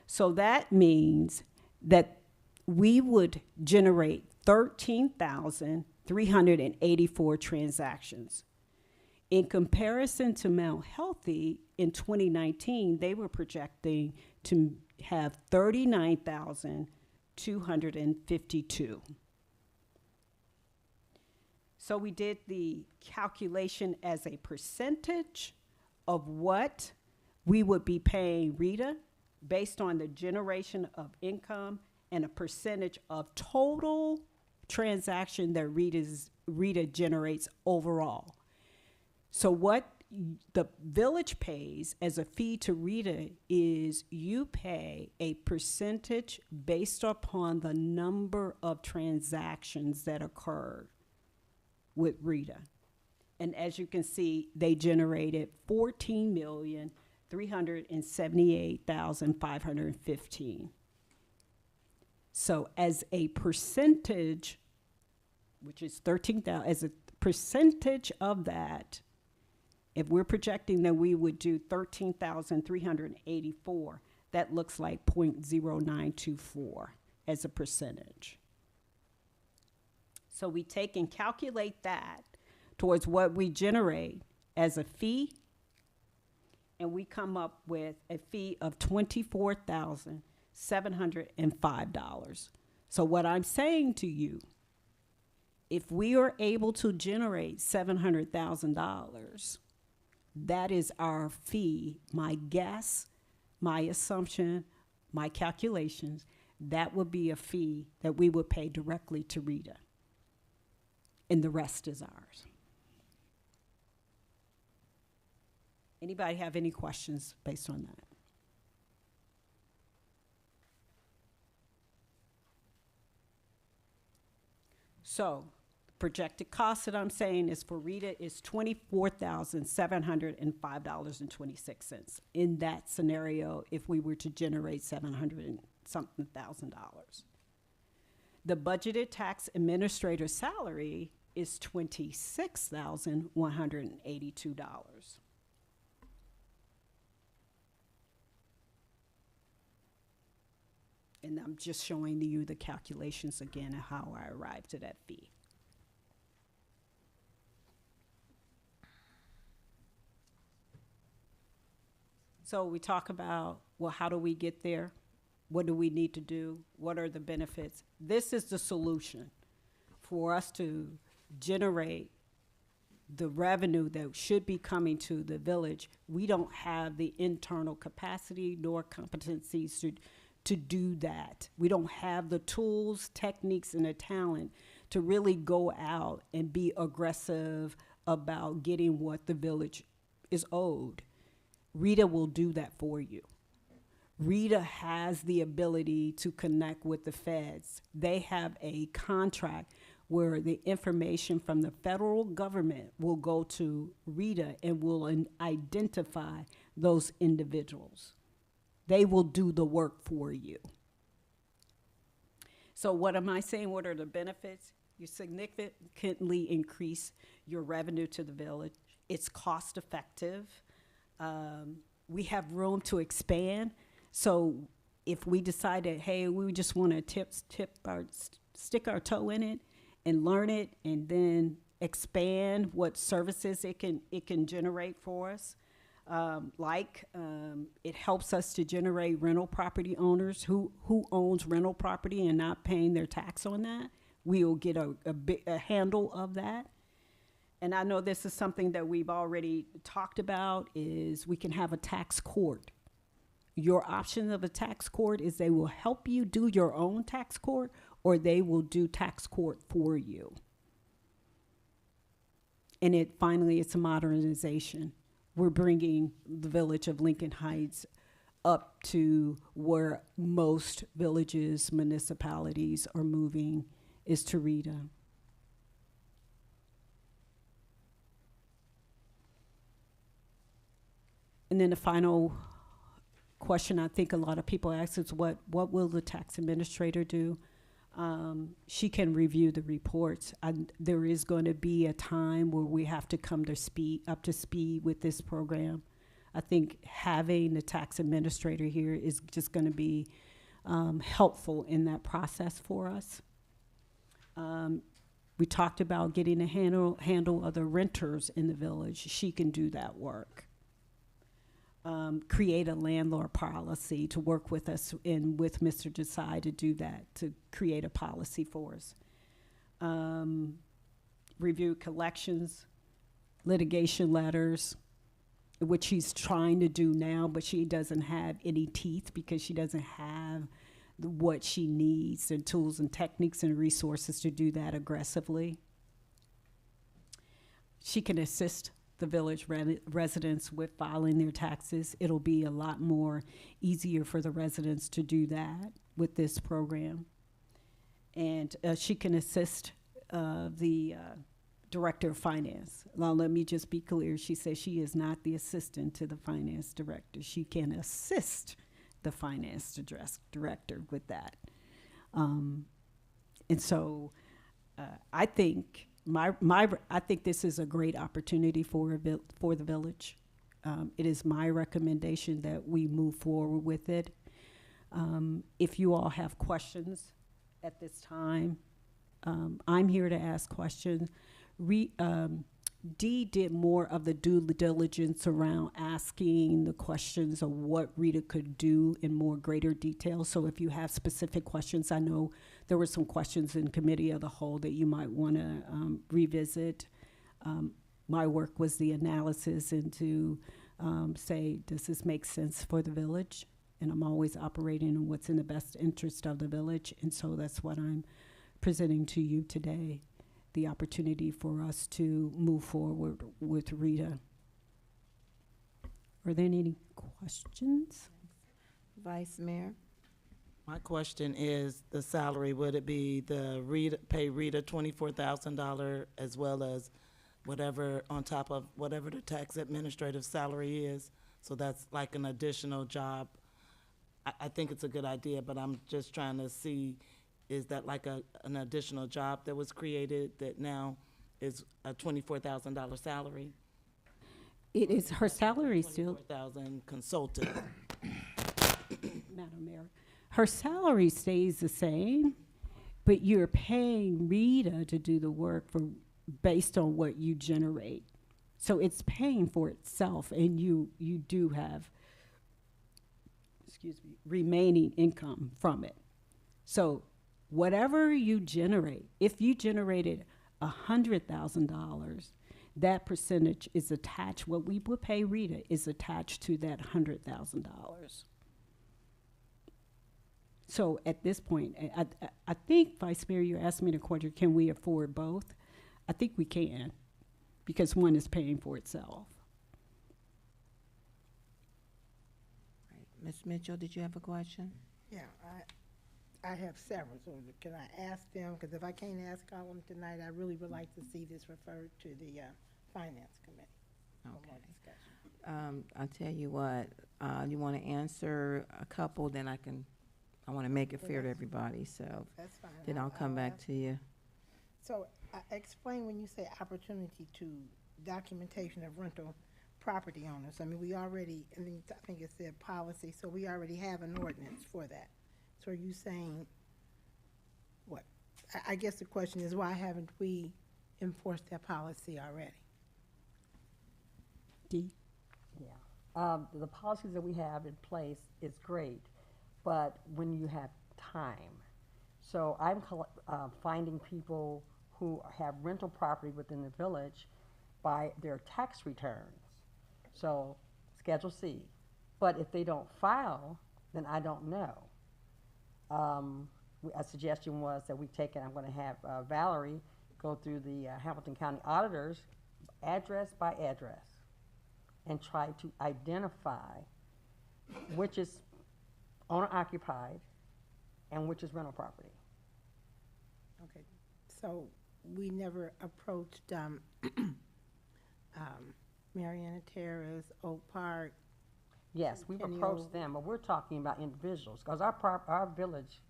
So that means that we would generate 13,384 transactions. In comparison to Mount Healthy, in 2019, they were projecting to have 39,252. So we did the calculation as a percentage of what we would be paying Rita based on the generation of income and a percentage of total transaction that Rita generates overall. So what the village pays as a fee to Rita is you pay a percentage based upon the number of transactions that occurred with Rita. And as you can see, they generated 14,378,515. So as a percentage, which is 13,000, as a percentage of that, if we're projecting that we would do 13,384, that looks like 0.0924 as a percentage. So we take and calculate that towards what we generate as a fee, and we come up with a fee of $24,705. So what I'm saying to you, if we are able to generate $700,000, that is our fee. My guess, my assumption, my calculations, that would be a fee that we would pay directly to Rita. And the rest is ours. Anybody have any questions based on that? So, projected cost that I'm saying is for Rita is $24,705.26 in that scenario if we were to generate $700,000 and dollars. The budgeted tax administrator salary is $26,182. And I'm just showing you the calculations again of how I arrived at that fee. So we talk about, well, how do we get there? What do we need to do? What are the benefits? This is the solution for us to generate the revenue that should be coming to the village. We don't have the internal capacity nor competencies to do that. We don't have the tools, techniques, and the talent to really go out and be aggressive about getting what the village is owed. Rita will do that for you. Rita has the ability to connect with the feds. They have a contract where the information from the federal government will go to Rita and will identify those individuals. They will do the work for you. So what am I saying? What are the benefits? You significantly increase your revenue to the village. It's cost effective. We have room to expand. So if we decided, hey, we just want to stick our toe in it and learn it and then expand what services it can generate for us. It helps us to generate rental property owners who owns rental property and not paying their tax on that. We will get a handle of that. And I know this is something that we've already talked about, is we can have a tax court. Your option of a tax court is they will help you do your own tax court, or they will do tax court for you. And finally, it's a modernization. We're bringing the village of Lincoln Heights up to where most villages, municipalities are moving, is to Rita. And then the final question I think a lot of people ask is what will the tax administrator do? she can review the reports. There is going to be a time where we have to come up to speed with this program. I think having the tax administrator here is just going to be helpful in that process for us. We talked about getting a handle of the renters in the village. She can do that work. Create a landlord policy to work with us and with Mr. Desai to do that, to create a policy for us. Review collections, litigation letters, which she's trying to do now, but she doesn't have any teeth because she doesn't have what she needs, and tools and techniques and resources to do that aggressively. She can assist the village residents with filing their taxes. It'll be a lot more easier for the residents to do that with this program. And she can assist the director of finance. Now, let me just be clear. She says she is not the assistant to the finance director. She can assist the finance director with that. And so I think I think this is a great opportunity for the village. It is my recommendation that we move forward with it. If you all have questions at this time, I'm here to ask questions. Dee did more of the due diligence around asking the questions of what Rita could do in more greater detail. So if you have specific questions, I know there were some questions in committee of the whole that you might want to revisit. My work was the analysis and to say, does this make sense for the village? And I'm always operating on what's in the best interest of the village. And so that's what I'm presenting to you today. The opportunity for us to move forward with Rita. Are there any questions? Vice Mayor? My question is the salary. Would it be pay Rita $24,000 as well as whatever on top of whatever the tax administrative salary is? So that's like an additional job. I think it's a good idea, but I'm just trying to see, is that like an additional job that was created that now is a $24,000 salary? It is her salary still. $24,000 consultant. Madam Mayor, her salary stays the same, but you're paying Rita to do the work based on what you generate. So it's paying for itself, and you do have, remaining income from it. So whatever you generate, if you generated $100,000, that percentage is attached, what we would pay Rita is attached to that $100,000. So at this point, I think, Vice Mayor, you asked me the question, can we afford both? I think we can, because one is paying for itself. Ms. Mitchell, did you have a question? Yeah, I have several, so can I ask them? Because if I can't ask all of them tonight, I really would like to see this referred to the Finance Committee for more discussion. I'll tell you what, you want to answer a couple, then I want to make it fair to everybody, so That's fine. then I'll come back to you. So explain when you say opportunity to documentation of rental property owners. I mean, I think it said policy, so we already have an ordinance for that. So are you saying what? I guess the question is, why haven't we enforced that policy already? Dee? Yeah. The policies that we have in place is great, but when you have time. So I'm finding people who have rental property within the village by their tax returns. So Schedule C. But if they don't file, then I don't know. A suggestion was that we take it, I'm going to have Valerie go through the Hamilton County auditors address by address and try to identify which is owner occupied and which is rental property. Okay, so we never approached Mariana Terrace, Oak Park. Yes, we've Can approached you- them, but we're talking about individuals, because our village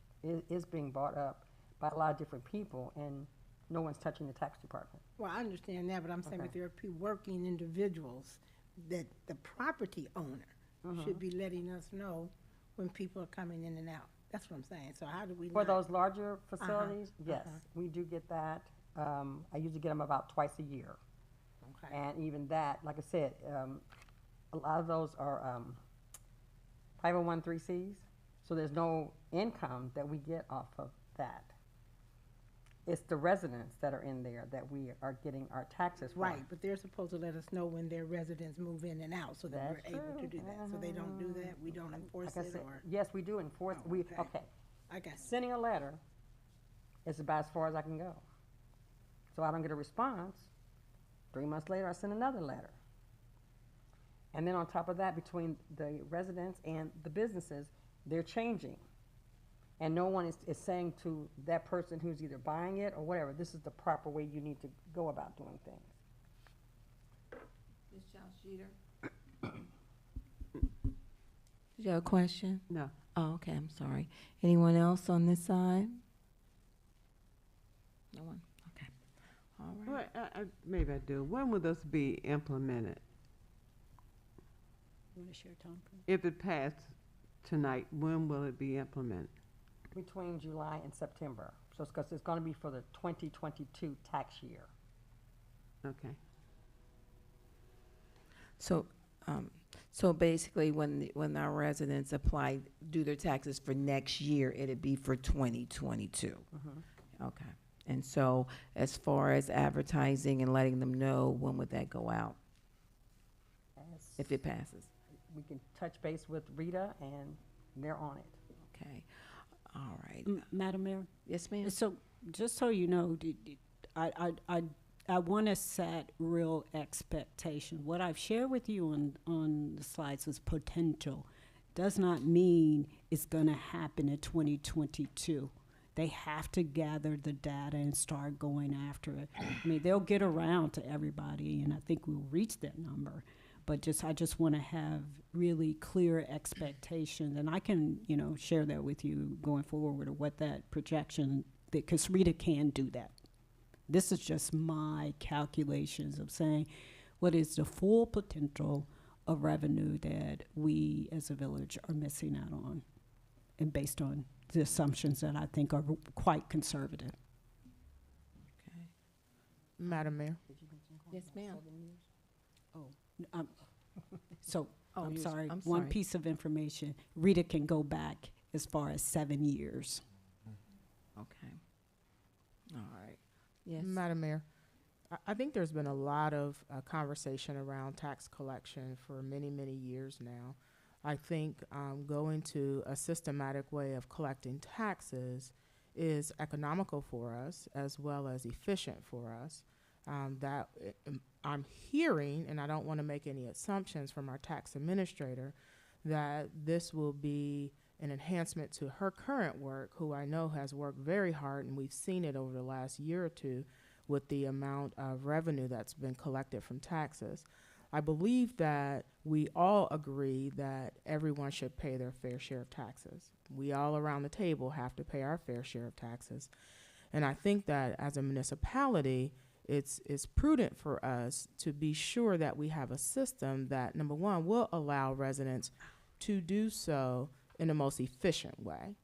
is being bought up by a lot of different people, and no one's touching the tax department. Well, I understand that, but I'm saying Okay. if there are working individuals, that the property owner should be letting us know when people are coming in and out. That's what I'm saying. So how do we For not- those larger facilities, yes, uh-huh. we do get that. I usually get them about twice a year. Okay. And even that, like I said, a lot of those are 501(c)(3)s, so there's no income that we get off of that. It's the residents that are in there that we are getting our taxes from. Right, but they're supposed to let us know when their residents move in and out so that That's we're able to true. do that. So they don't do that, we don't enforce Like I it, said, or? yes, we do enforce, Oh, we, okay. okay. I got you. Sending a letter is about as far as I can go. So I don't get a response. 3 months later, I send another letter. And then on top of that, between the residents and the businesses, they're changing. And no one is saying to that person who's either buying it or whatever, this is the proper way you need to go about doing things. Ms. Jones Jeter? Did you have a question? No. Oh, okay, I'm sorry. Anyone else on this side? No one? Okay. All right. Well, maybe I do. When will this be implemented? You want to share time frame? If it passed tonight, when will it be implemented? Between July and September. So it's because it's going to be for the 2022 tax year. Okay. So basically, when our residents apply, do their taxes for next year, it'd be for 2022. Okay. And so as far as advertising and letting them know, when would that go out, As if it passes? we can touch base with Rita, and they're on it. Okay. All right. Madam Mayor? Yes, ma'am? So, just so you know, I want to set real expectation. What I've shared with you on the slides was potential. Does not mean it's going to happen in 2022. They have to gather the data and start going after it. I mean, they'll get around to everybody, and I think we'll reach that number. But I just want to have really clear expectations, and I can, share that with you going forward, or what that projection, because Rita can do that. This is just my calculations of saying what is the full potential of revenue that we as a village are missing out on, and based on the assumptions that I think are quite conservative. Okay. Madam Mayor? Yes, ma'am. So, I'm I'm sorry, sorry. one piece of information, Rita can go back as far as 7 years. Okay. All right. Yes. Madam Mayor, I think there's been a lot of conversation around tax collection for many, many years now. I think going to a systematic way of collecting taxes is economical for us as well as efficient for us. I'm hearing, and I don't want to make any assumptions from our tax administrator, that this will be an enhancement to her current work, who I know has worked very hard, and we've seen it over the last year or two with the amount of revenue that's been collected from taxes. I believe that we all agree that everyone should pay their fair share of taxes. We all around the table have to pay our fair share of taxes. And I think that as a municipality, it's prudent for us to be sure that we have a system that, number one, will allow residents to do so in the most efficient way.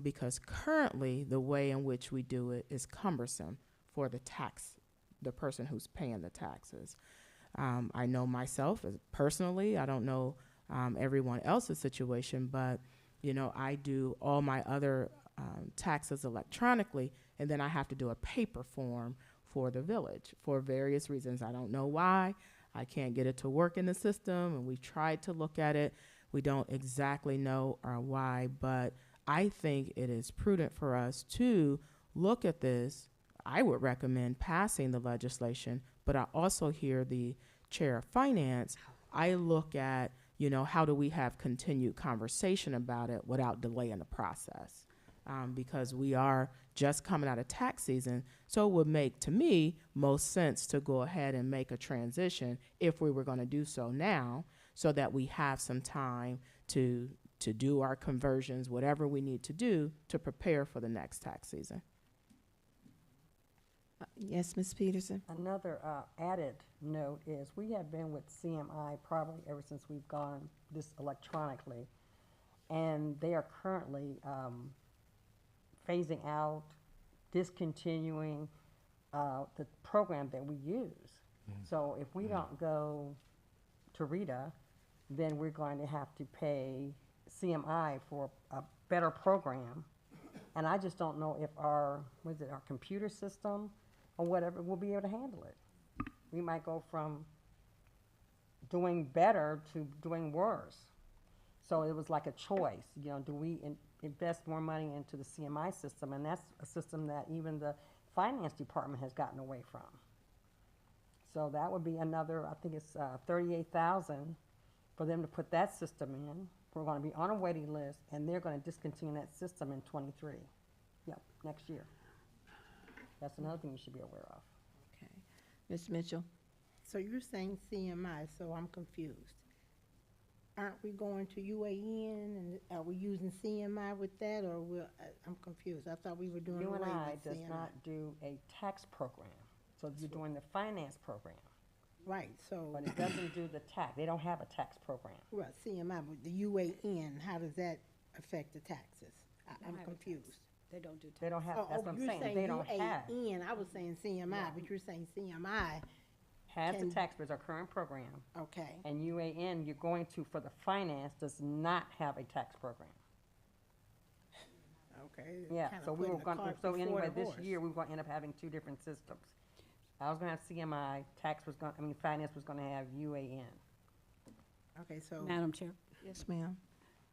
Because currently, the way in which we do it is cumbersome for the person who's paying the taxes. I know myself personally, I don't know everyone else's situation, but I do all my other taxes electronically, and then I have to do a paper form for the village for various reasons. I don't know why. I can't get it to work in the system, and we tried to look at it. We don't exactly know why, but I think it is prudent for us to look at this. I would recommend passing the legislation, but I also hear the chair of finance. I look at, how do we have continued conversation about it without delaying the process? Because we are just coming out of tax season, so it would make, to me, most sense to go ahead and make a transition if we were going to do so now, so that we have some time to to do our conversions, whatever we need to do to prepare for the next tax season. Yes, Ms. Peterson? Another added note is we have been with CMI probably ever since we've gone this electronically, and they are currently phasing out, discontinuing the program that we use. So if we don't go to Rita, then we're going to have to pay CMI for a better program. And I just don't know if our computer system or whatever will be able to handle it. We might go from doing better to doing worse. So it was like a choice, you know, do we invest more money into the CMI system? And that's a system that even the finance department has gotten away from. So that would be another, I think it's $38,000 for them to put that system in. We're gonna be on a waiting list, and they're gonna discontinue that system in '23. Yep, next year. That's another thing you should be aware of. Okay. Ms. Mitchell? So you're saying CMI, so I'm confused. Aren't we going to UAN, and are we using CMI with that, or I'm confused. I thought we were doing away with UNI does CMI. not do a tax program, so you're doing the finance program, Right, so, but it doesn't do the tax. They don't have a tax program. right, CMI, but the UAN, how does that affect the taxes? I'm confused. They don't do tax. They don't have, Oh, that's what I'm you're saying, they don't have. UAN, I was saying CMI, but you're saying CMI, Has the Can- tax, but it's our current program. okay. And UAN, you're going to, for the finance, does not have a tax program. Okay. Yeah, kinda so we were putting the going, cart so before anyway, the this horse. year, we were gonna end up having two different systems. I was gonna have CMI, finance was gonna have UAN. Okay, so, Madam Chair. Yes, ma'am.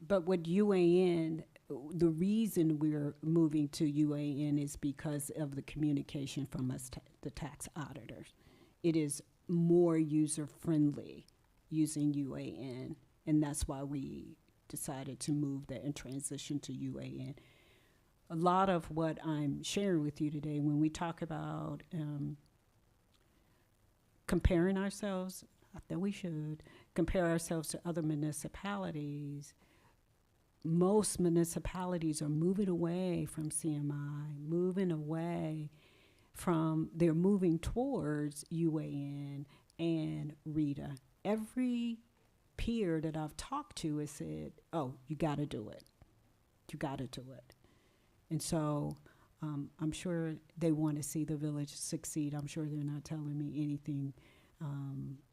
But with UAN, the reason we're moving to UAN is because of the communication from us, the tax auditors. It is more user-friendly using UAN, and that's why we decided to move that and transition to UAN. A lot of what I'm sharing with you today, when we talk about comparing ourselves, not that we should, compare ourselves to other municipalities, most municipalities are moving away from CMI, they're moving towards UAN and Rita. Every peer that I've talked to has said, oh, you gotta do it. You gotta do it. And so I'm sure they want to see the village succeed. I'm sure they're not telling me anything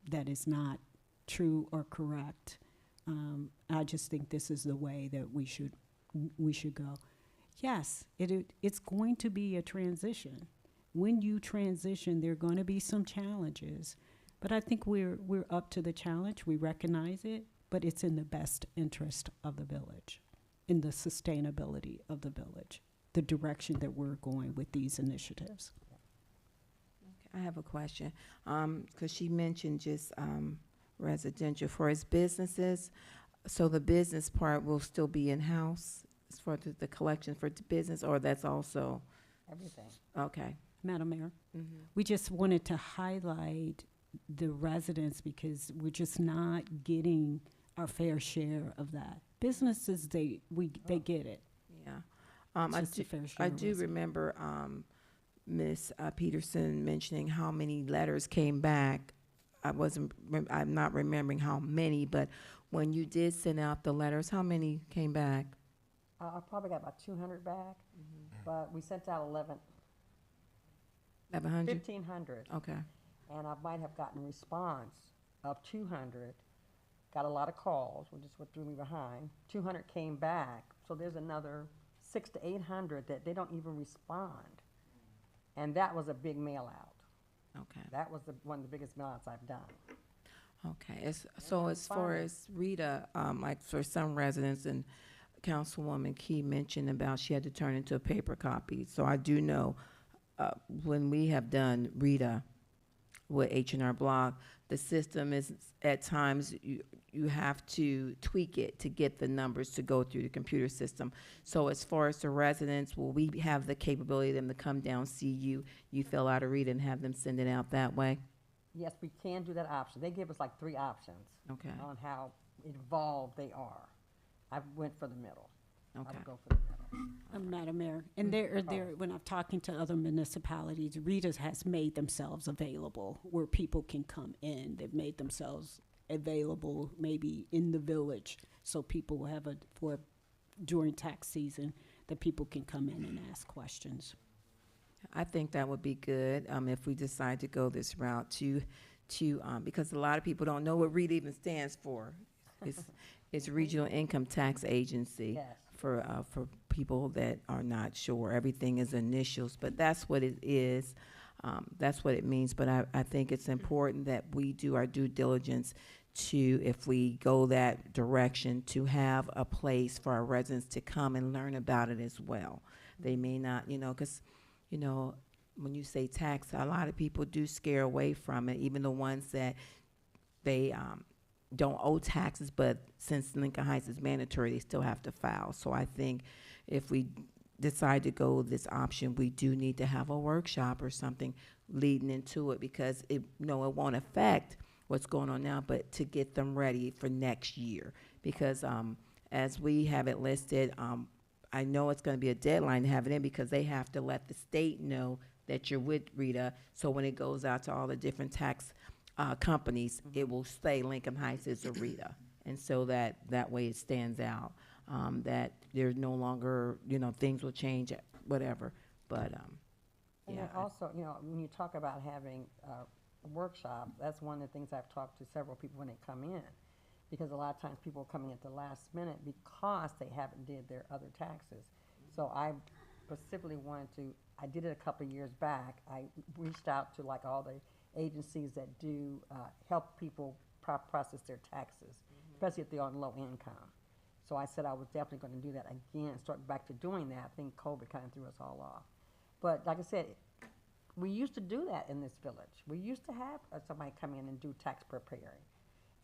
that is not true or correct. I just think this is the way that we should go. Yes, it's going to be a transition. When you transition, there are going to be some challenges, but I think we're up to the challenge. We recognize it, but it's in the best interest of the village, in the sustainability of the village, the direction that we're going with these initiatives. I have a question, because she mentioned just residential for its businesses. So the business part will still be in-house as far as the collection for the business, or that's also, Everything. okay. Madam Mayor, Mm-hmm. we just wanted to highlight the residents because we're just not getting our fair share of that. Businesses, they get it. Yeah. It's I just do, a fair share I of do residents. remember Ms. Peterson mentioning how many letters came back. I'm not remembering how many, but when you did send out the letters, how many came back? I probably got about 200 back, but we sent out 1,100? 1,500. Okay. And I might have gotten a response of 200. Got a lot of calls, which is what threw me behind. 200 came back, so there's another 600 to 800 that they don't even respond. And that was a big mail out. Okay. That was one of the biggest mail outs I've done. Okay. So as far fine. as Rita, like for some residents, and Councilwoman Key mentioned about she had to turn into a paper copy. So I do know when we have done Rita with H&R Block, the system is at times you have to tweak it to get the numbers to go through the computer system. So as far as the residents, will we have the capability of them to come down, see you fill out a Rita and have them send it out that way? Yes, we can do that option. They give us like 3 options Okay. on how involved they are. I went for the middle. I Okay. would go for the middle. Madam Mayor, and when I'm talking to other municipalities, Rita has made themselves available where people can come in. They've made themselves available maybe in the village, so people will have during tax season, that people can come in and ask questions. I think that would be good, if we decide to go this route because a lot of people don't know what REIT even stands for. It's Regional Income Tax Agency. Yes. For people that are not sure. Everything is initials, but that's what it is. That's what it means. But I think it's important that we do our due diligence to, if we go that direction, to have a place for our residents to come and learn about it as well. They may not, because, when you say tax, a lot of people do scare away from it, even the ones that they don't owe taxes, but since Lincoln Heights is mandatory, they still have to file. So I think if we decide to go this option, we do need to have a workshop or something leading into it, because it won't affect what's going on now, but to get them ready for next year. Because as we have it listed, I know it's going to be a deadline to have it in, because they have to let the state know that you're with Rita. So when it goes out to all the different tax companies, it will say Lincoln Heights is a RETA. And so that way it stands out, that there's no longer, things will change, whatever. But, And yeah. then also, when you talk about having a workshop, that's one of the things I've talked to several people when they come in. Because a lot of times people are coming at the last minute because they haven't did their other taxes. So I specifically I did it a couple of years back. I reached out to like all the agencies that do help people process their taxes, especially if they're on low income. So I said I was definitely going to do that again, start back to doing that. I think COVID kind of threw us all off. But like I said, we used to do that in this village. We used to have somebody come in and do tax preparing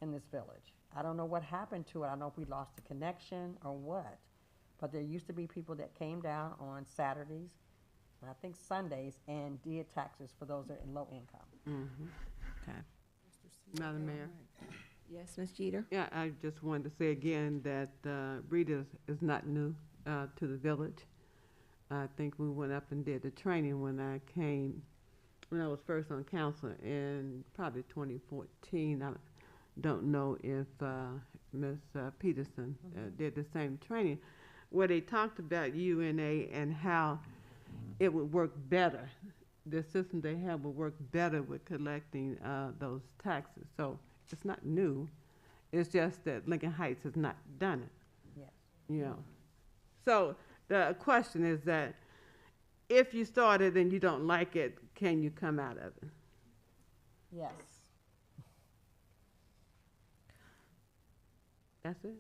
in this village. I don't know what happened to it. I don't know if we lost the connection or what. But there used to be people that came down on Saturdays, and I think Sundays, and did taxes for those that are in low income. Okay. Madam Mayor. Yes, Ms. Jeter? Yeah, I just wanted to say again that Rita is not new to the village. I think we went up and did the training when I was first on council in probably 2014. I don't know if Ms. Peterson did the same training, where they talked about UNA and how it would work better. The system they have would work better with collecting those taxes. So it's not new. It's just that Lincoln Heights has not done it. Yes. So the question is that if you started and you don't like it, can you come out of it? Yes. That's it?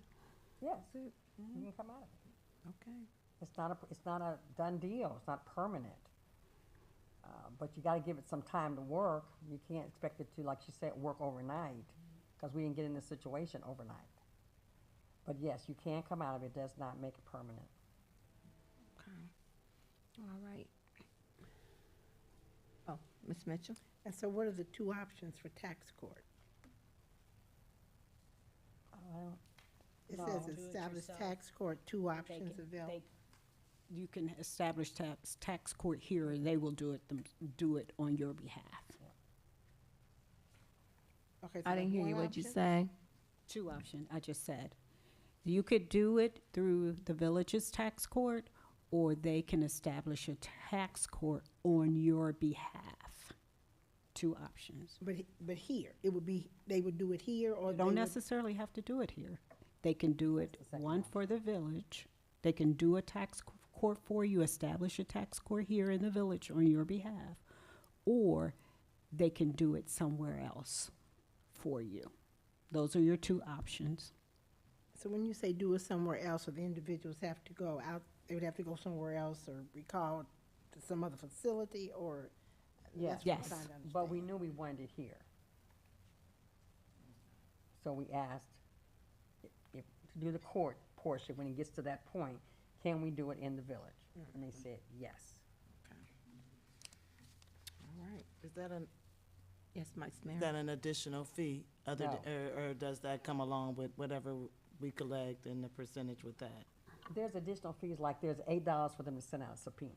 Yes. You can come out of it. Okay. It's not a done deal. It's not permanent. But you got to give it some time to work. You can't expect it to, like she said, work overnight, because we didn't get in this situation overnight. But yes, you can come out of it. It does not make it permanent. Okay. All right. Oh, Ms. Mitchell? And so what are the two options for tax court? It No. says Do it establish yourself. tax court, two options available. You can establish tax court here, and they will do it on your behalf. Okay, so I didn't that's hear one you. What'd you option? say? Two options, I just said. You could do it through the village's tax court, or they can establish a tax court on your behalf. Two options. But here, they would do it here, or You they don't would- necessarily have to do it here. They can do it, one for the village. They can do a tax court for you, establish a tax court here in the village on your behalf. Or they can do it somewhere else for you. Those are your two options. So when you say do it somewhere else, or the individuals have to go out, they would have to go somewhere else or be called to some other facility, or? Yes. That's what I'm Yes. trying to But we understand. knew we wanted it here. So we asked if to do the court portion, when it gets to that point, can we do it in the village? And they said yes. Is that Yes, Vice Mayor. Is that an additional fee, other, No. or does that come along with whatever we collect and the percentage with that? There's additional fees, like there's $8 for them to send out a subpoena.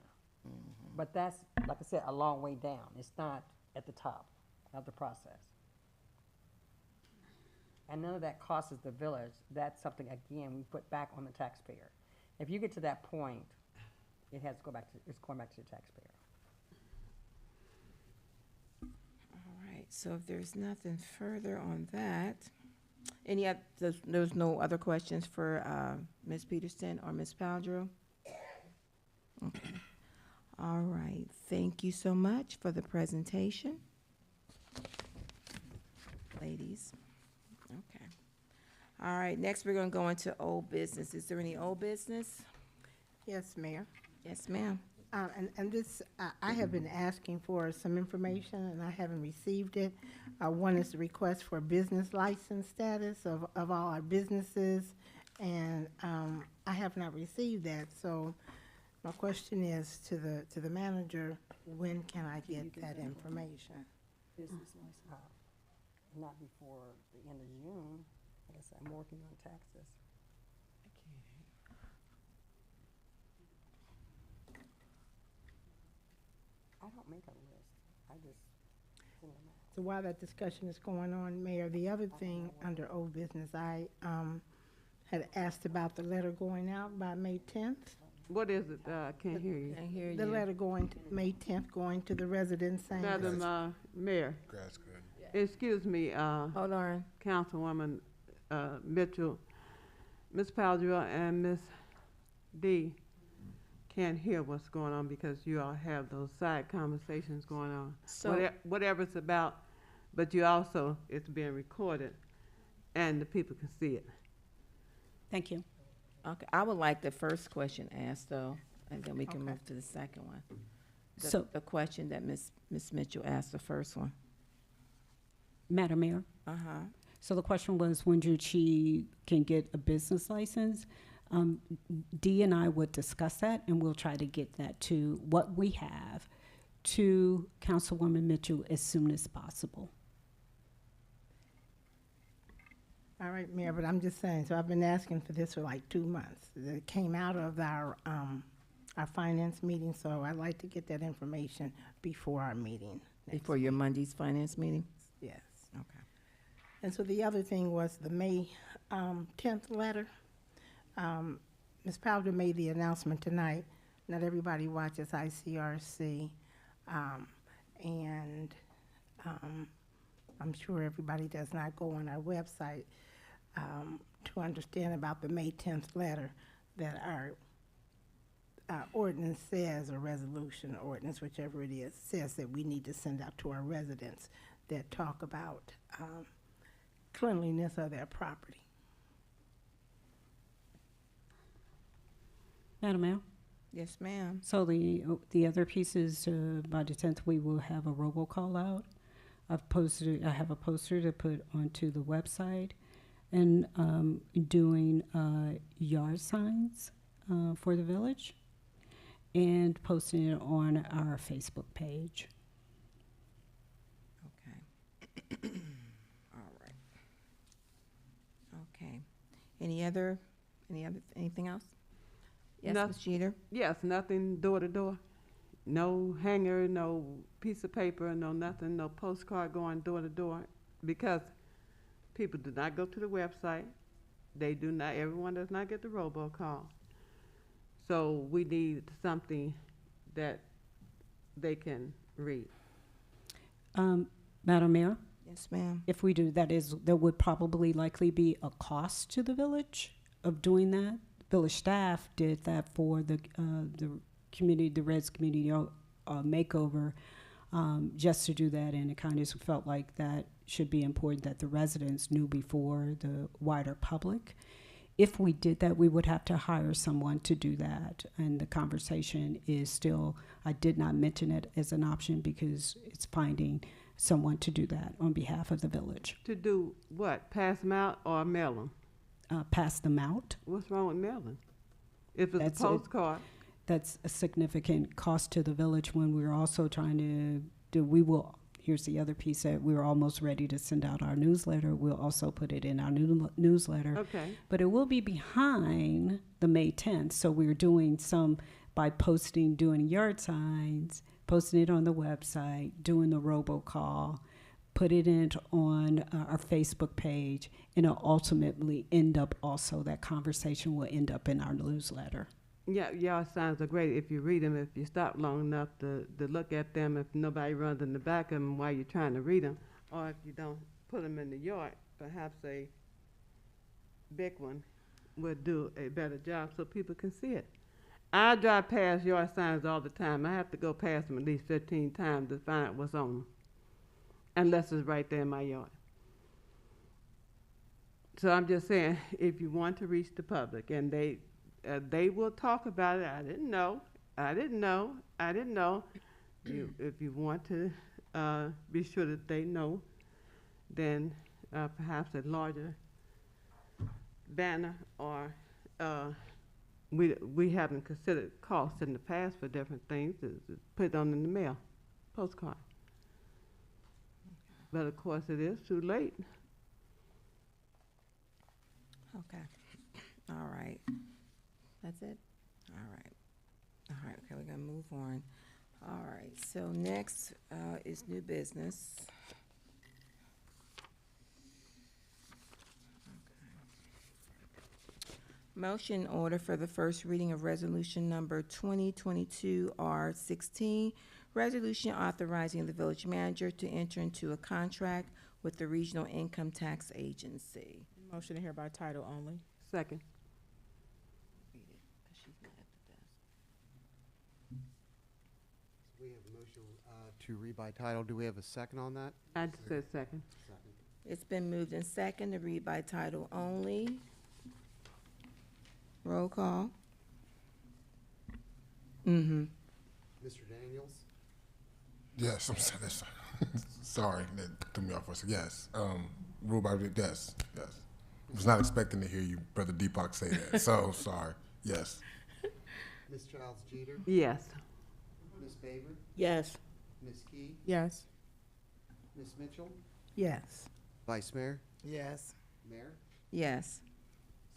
But that's, like I said, a long way down. It's not at the top of the process. And none of that costs the village. That's something, again, we put back on the taxpayer. If you get to that point, it has to go back to, it's going back to the taxpayer. All right, so if there's nothing further on that, there's no other questions for Ms. Peterson or Ms. Paldrew? Okay. All right, thank you so much for the presentation. Ladies, okay. All right, next we're gonna go into old business. Is there any old business? Yes, Mayor. Yes, ma'am. And this, I have been asking for some information, and I haven't received it. One is the request for business license status of all our businesses, and I have not received that. So my question is to the manager, when can I get that information? Business license. Not before the end of June. Like I said, I'm working on taxes. I don't make a list. I just send them out. So while that discussion is going on, Mayor, the other thing under old business, I had asked about the letter going out by May 10th. What is it? I can't hear you. Can't hear you. The letter going to, May 10th, going to the residents saying. Madam Mayor, Grass good. excuse me, Hold on. Councilwoman Mitchell, Ms. Paldrew and Ms. D can't hear what's going on because you all have those side conversations going on. So- Whatever it's about, but you also, it's being recorded and the people can see it. Thank you. Okay, I would like the first question asked, though, and then we can Okay. move to the second one. So- The question that Ms. Mitchell asked, the first one. Madam Mayor, Uh-huh. so the question was when she can get a business license. Dee and I would discuss that, and we'll try to get that to what we have to Councilwoman Mitchell as soon as possible. All right, Mayor, but I'm just saying, so I've been asking for this for like 2 months. It came out of our finance meeting, so I'd like to get that information before our meeting. next Before your Monday's finance meeting? Yes. Okay. And so the other thing was the May 10th letter. Ms. Powder made the announcement tonight. Not everybody watches ICRC, and I'm sure everybody does not go on our website to understand about the May 10th letter that our ordinance says, or resolution ordinance, whichever it is, says that we need to send out to our residents that talk about cleanliness of their property. Madam Mayor? Yes, ma'am. So the other piece is, by the 10th, we will have a robocall out. I have a poster to put onto the website, and doing yard signs for the village, and posting it on our Facebook page. Okay. All right. Okay. Anything else? Yes, No- Ms. Jeter? Yes, nothing door to door. No hanger, no piece of paper, no nothing, no postcard going door to door, because people do not go to the website. They do not, everyone does not get the robocall. So we need something that they can read. Madam Mayor? Yes, ma'am. If we do, there would probably likely be a cost to the village of doing that. Village staff did that for the community, the Reds community makeover, just to do that, and it kind of felt like that should be important that the residents knew before the wider public. If we did that, we would have to hire someone to do that, and the conversation is still, I did not mention it as an option because it's finding someone to do that on behalf of the village. To do what? Pass them out or mail them? Pass them out. What's wrong with mailing? If it's That's a it. postcard, That's a significant cost to the village when we're also trying to do, we will, here's the other piece that we're almost ready to send out our newsletter. We'll also put it in our newsletter. Okay. But it will be behind the May 10th. So we're doing some by doing yard signs, posting it on the website, doing the robocall, put it in on our Facebook page, and it'll ultimately end up also, that conversation will end up in our newsletter. Yeah, y'all signs are great if you read them, if you stop long enough to look at them, if nobody runs in the back of them while you're trying to read them, or if you don't put them in the yard, perhaps a big one would do a better job so people can see it. I drive past yard signs all the time. I have to go past them at least 15 times to find out what's on them, unless it's right there in my yard. So I'm just saying, if you want to reach the public, and they will talk about it. I didn't know. If you want to be sure that they know, then perhaps a larger banner, or we haven't considered costs in the past for different things. Put it on in the mail, postcard. But of course, it is too late. Okay. All right. That's it? All right. All right, okay, we're gonna move on. All right, so next is new business. Okay. Motion order for the first reading of resolution number 2022-R16, resolution authorizing the village manager to enter into a contract with the Regional Income Tax Agency. Motion to hear by title only. Second. We have a motion to read by title. Do we have a second on that? I just said second. Second. It's been moved in second to read by title only. Roll call. Mm-hmm. Mr. Daniels? Yes, I'm sorry. Sorry, that threw me off for a second. Yes. Rule by yes. I was not expecting to hear you, Brother Deepak, say that. So sorry. Yes. Ms. Childs Jeter? Yes. Ms. Baber? Yes. Ms. Key? Yes. Ms. Mitchell? Yes. Vice Mayor? Yes. Mayor? Yes.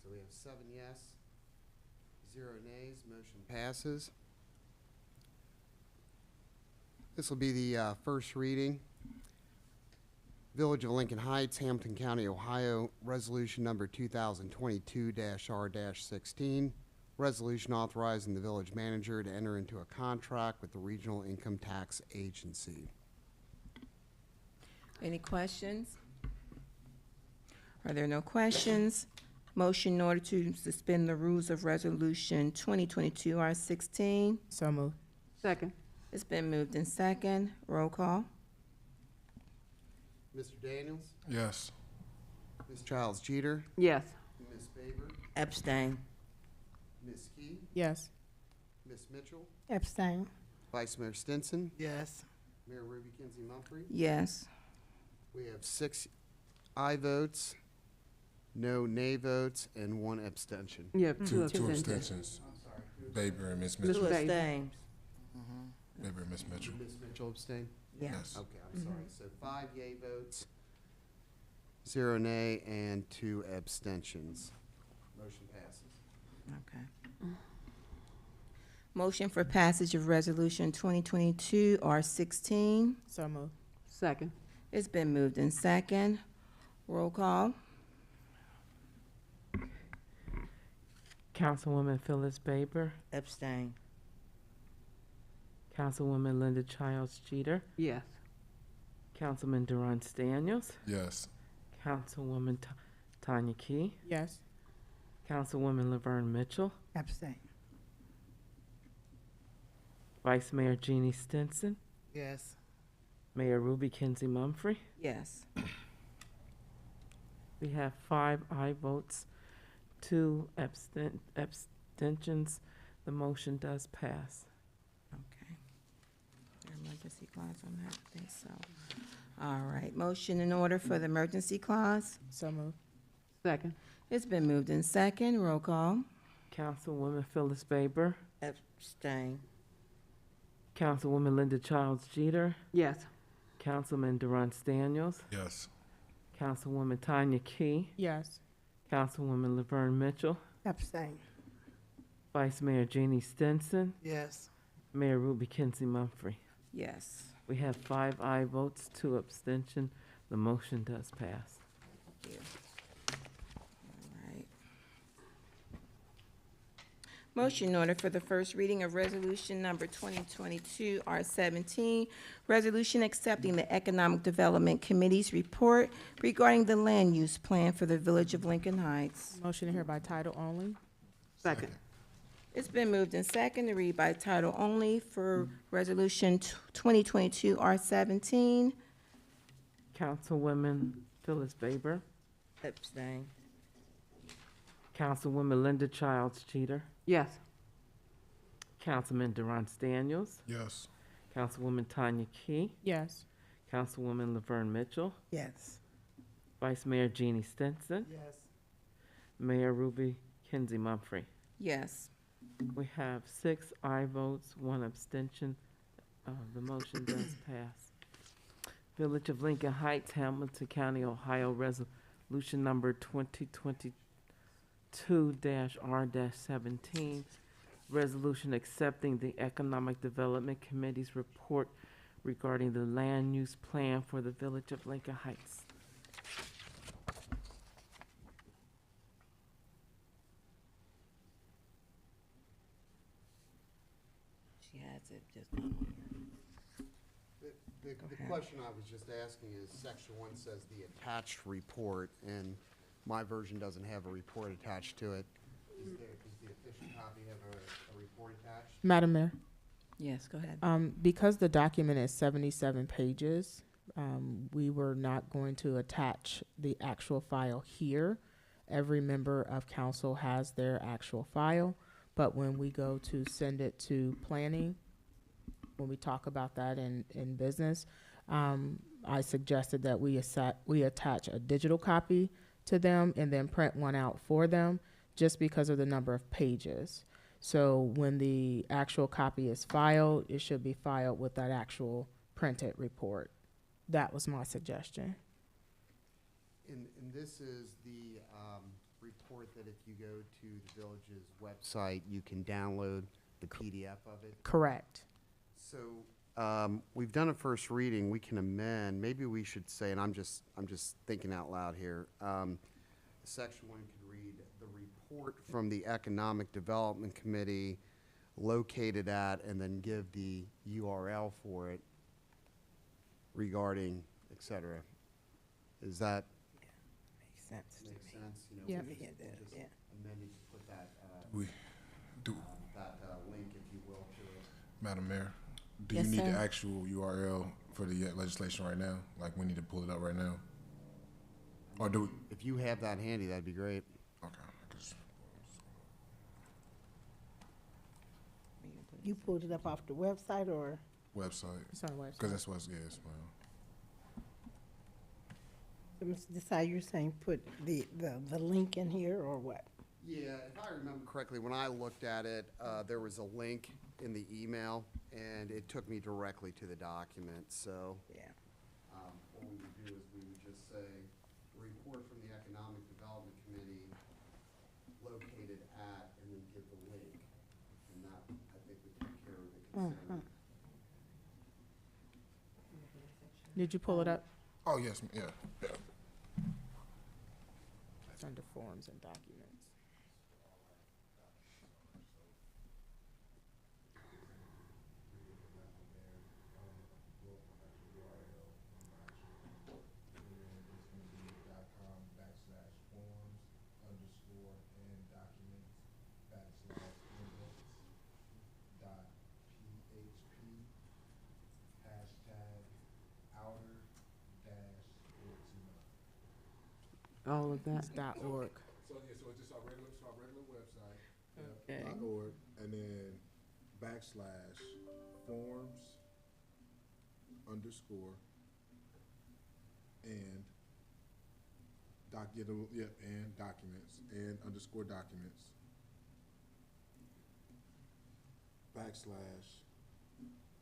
So we have 7 yes, 0 nays. Motion passes. This will be the first reading. Village of Lincoln Heights, Hampton County, Ohio, resolution number 2022-R-16. Resolution authorizing the village manager to enter into a contract with the Regional Income Tax Agency. Any questions? Are there no questions? Motion in order to suspend the rules of resolution 2022-R-16. So moved. Second. It's been moved in second. Roll call. Mr. Daniels? Yes. Ms. Childs Jeter? Yes. Ms. Baber? Abstain. Ms. Key? Yes. Ms. Mitchell? Abstain. Vice Mayor Stinson? Yes. Mayor Ruby Kinsey Mumphrey? Yes. We have 6 aye votes, no nay votes, and 1 abstention. You have Two two abstentions. abstentions. Baber and Miss Two Mitchell. Baber. abstains. Baber and Miss Mitchell. Ms. Mitchell abstain? Yes. Okay, I'm sorry. So 5 yea votes, 0 nay, and 2 abstentions. Motion passes. Okay. Motion for passage of resolution 2022-R-16. So moved. Second. It's been moved in second. Roll call. Councilwoman Phyllis Baber, Abstain. Councilwoman Linda Childs Jeter, Yes. Councilman Durance Daniels, Yes. Councilwoman Tanya Key, Yes. Councilwoman Laverne Mitchell, Abstain. Vice Mayor Jeannie Stinson, Yes. Mayor Ruby Kinsey Mumphrey. Yes. We have 5 aye votes, 2 abstentions. The motion does pass. Okay. There emergency clause on that? I think so. All right. Motion in order for the emergency clause. So moved. Second. It's been moved in second. Roll call. Councilwoman Phyllis Baber, Abstain. Councilwoman Linda Childs Jeter, Yes. Councilman Durant Daniels, Yes. Councilwoman Tanya Key, Yes. Councilwoman Laverne Mitchell, Abstain. Vice Mayor Jeannie Stinson, Yes. Mayor Ruby Kinsey Mumphrey. Yes. We have 5 aye votes, 2 abstention. The motion does pass. Thank you. All right. Motion in order for the first reading of resolution number 2022 R17, resolution accepting the Economic Development Committee's report regarding the land use plan for the Village of Lincoln Heights. Motion to hear by title only. Second. It's been moved and second to read by title only for resolution 2022 R17. Councilwoman Phyllis Baber, Abstain. Councilwoman Linda Childs Jeter, Yes. Councilman Durant Daniels, Yes. Councilwoman Tanya Key, Yes. Councilwoman Laverne Mitchell, Yes. Vice Mayor Jeannie Stinson, Yes. Mayor Ruby Kinsey Mumphrey. Yes. We have 6 aye votes, 1 abstention. The motion does pass. Village of Lincoln Heights, Hamilton County, Ohio, resolution number 2022-R-17. Resolution accepting the Economic Development Committee's report regarding the land use plan for the Village of Lincoln Heights. She has it, just not on here. The ahead. question I was just asking is, section 1 says the attached report, and my version doesn't have a report attached to it. Does the official copy have a report attached? Madam Mayor, Yes, go ahead. because the document is 77 pages, we were not going to attach the actual file here. Every member of council has their actual file, but when we go to send it to planning, when we talk about that in business, I suggested that we attach a digital copy to them and then print one out for them, just because of the number of pages. So when the actual copy is filed, it should be filed with that actual printed report. That was my suggestion. And this is the report that if you go to the village's website, you can download the PDF of it. Correct. So we've done a first reading. We can amend. Maybe we should say, and I'm just thinking out loud here. Section 1 could read the report from the Economic Development Committee located at, and then give the URL for it regarding, et cetera. Is that Makes sense to make me. sense? You know, Yeah. we'll Yeah, just- it we'll does, just yeah. amend it to put that Do, link, if you will, to it. Madam Mayor, do Yes, you need the sir. actual URL for the legislation right now? Like, we need to pull it up right now? Or do we? If you have that handy, that'd be great. Okay. Just- You pulled it up off the website or? Website, It's on the website. because that's what's, yeah, it's, well, So, Mr. Desai, you're saying put the link in here or what? Yeah, if I remember correctly, when I looked at it, there was a link in the email, and it took me directly to the document, so. Yeah. What we would do is we would just say, report from the Economic Development Committee located at, and then give the link. And that, I think, would take care of the concern. Did you pull it up? oh, yes, yeah, yeah. It's under forms and documents. All of that? It's .org. So, yeah, so it's just our regular website. Okay. .org, and then /forms _ and and documents and _ documents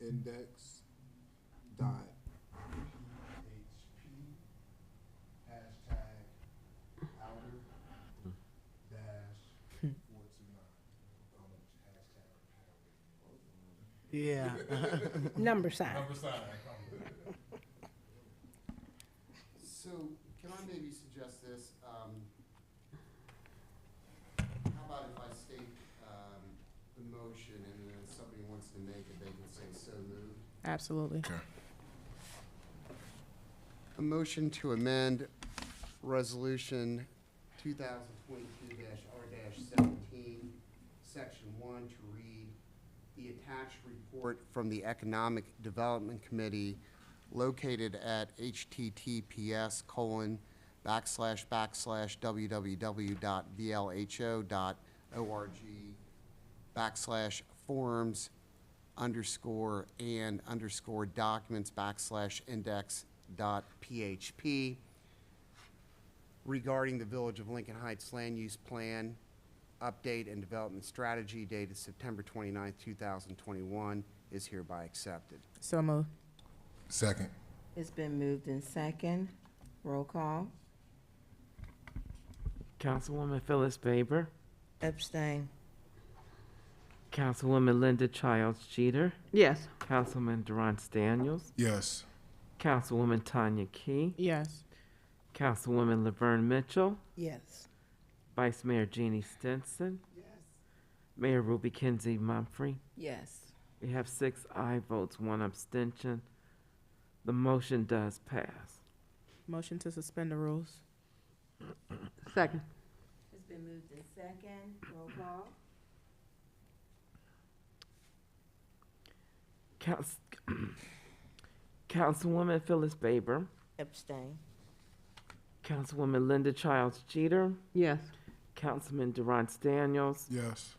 / index dot Yeah. Number sign. So, can I maybe suggest this? How about if I state the motion, and then if somebody wants to make it, they can say so moved? Absolutely. Okay. A motion to amend Resolution 2022-R-17, Section 1, to read the attached report from the Economic Development Committee located at https://www.vlaho.org/forms_documents/index.php regarding the Village of Lincoln Heights Land Use Plan Update and Development Strategy dated September 29th, 2021 is hereby accepted. So moved. Second. It's been moved in second. Roll call. Councilwoman Phyllis Baber. Abstain. Councilwoman Linda Childs Jeter. Yes. Councilman Durant Daniels. Yes. Councilwoman Tanya Key. Yes. Councilwoman Laverne Mitchell. Yes. Vice Mayor Jeannie Stinson. Yes. Mayor Ruby Kinsey Mumphrey. Yes. We have 6 aye votes, 1 abstention. The motion does pass. Motion to suspend the rules. Second. It's been moved in second. Roll call. Councilwoman Phyllis Baber. Abstain. Councilwoman Linda Childs Jeter. Yes. Councilman Durant Daniels. Yes.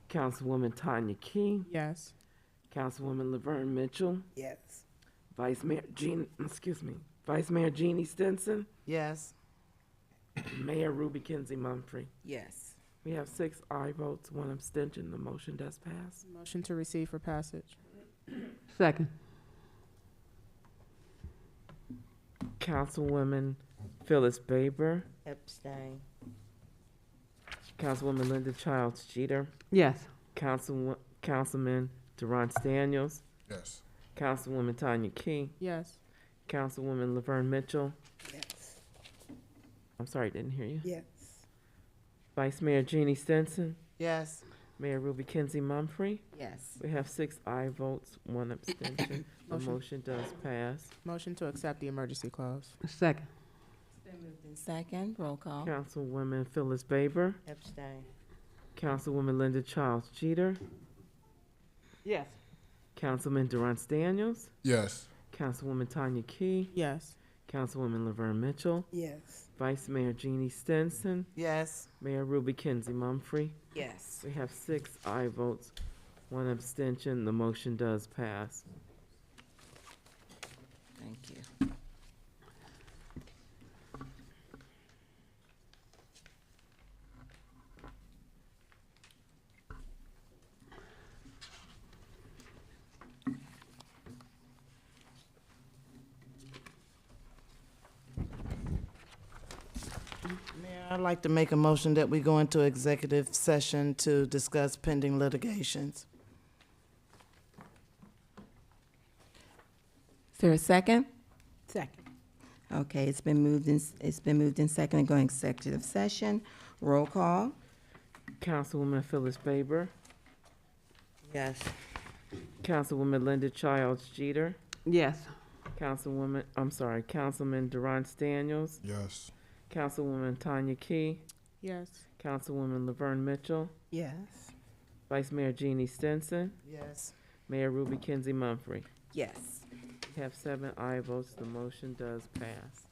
Councilwoman Tanya Key. Yes. Councilwoman Laverne Mitchell. Yes. Vice Mayor Jeannie Stinson. Yes. Mayor Ruby Kinsey Mumphrey. Yes. We have 6 aye votes, 1 abstention. The motion does pass. Motion to receive for passage. Second. Councilwoman Phyllis Baber. Abstain. Councilwoman Linda Childs Jeter. Yes. Councilman Durant Daniels. Yes. Councilwoman Tanya Key. Yes. Councilwoman Laverne Mitchell. Yes. I'm sorry, didn't hear you. Yes. Vice Mayor Jeannie Stinson. Yes. Mayor Ruby Kinsey Mumphrey. Yes. We have 6 aye votes, 1 abstention. The motion does pass. Motion to accept the emergency clause. Second. It's been moved in second. Roll call. Councilwoman Phyllis Baber. Abstain. Councilwoman Linda Childs Jeter. Yes. Councilman Durant Daniels. Yes. Councilwoman Tanya Key. Yes. Councilwoman Laverne Mitchell. Yes. Vice Mayor Jeannie Stinson. Yes. Mayor Ruby Kinsey Mumphrey. Yes. We have 6 aye votes, 1 abstention. The motion does pass. Thank you. Mayor, I'd like to make a motion that we go into executive session to discuss pending litigations. Is there a second? Second. Okay, it's been moved in second and going executive session. Roll call. Councilwoman Phyllis Baber. Yes. Councilwoman Linda Childs Jeter. Yes. Councilman Durant Daniels. Yes. Councilwoman Tanya Key. Yes. Councilwoman Laverne Mitchell. Yes. Vice Mayor Jeannie Stinson. Yes. Mayor Ruby Kinsey Mumphrey. Yes. We have 7 aye votes. The motion does pass.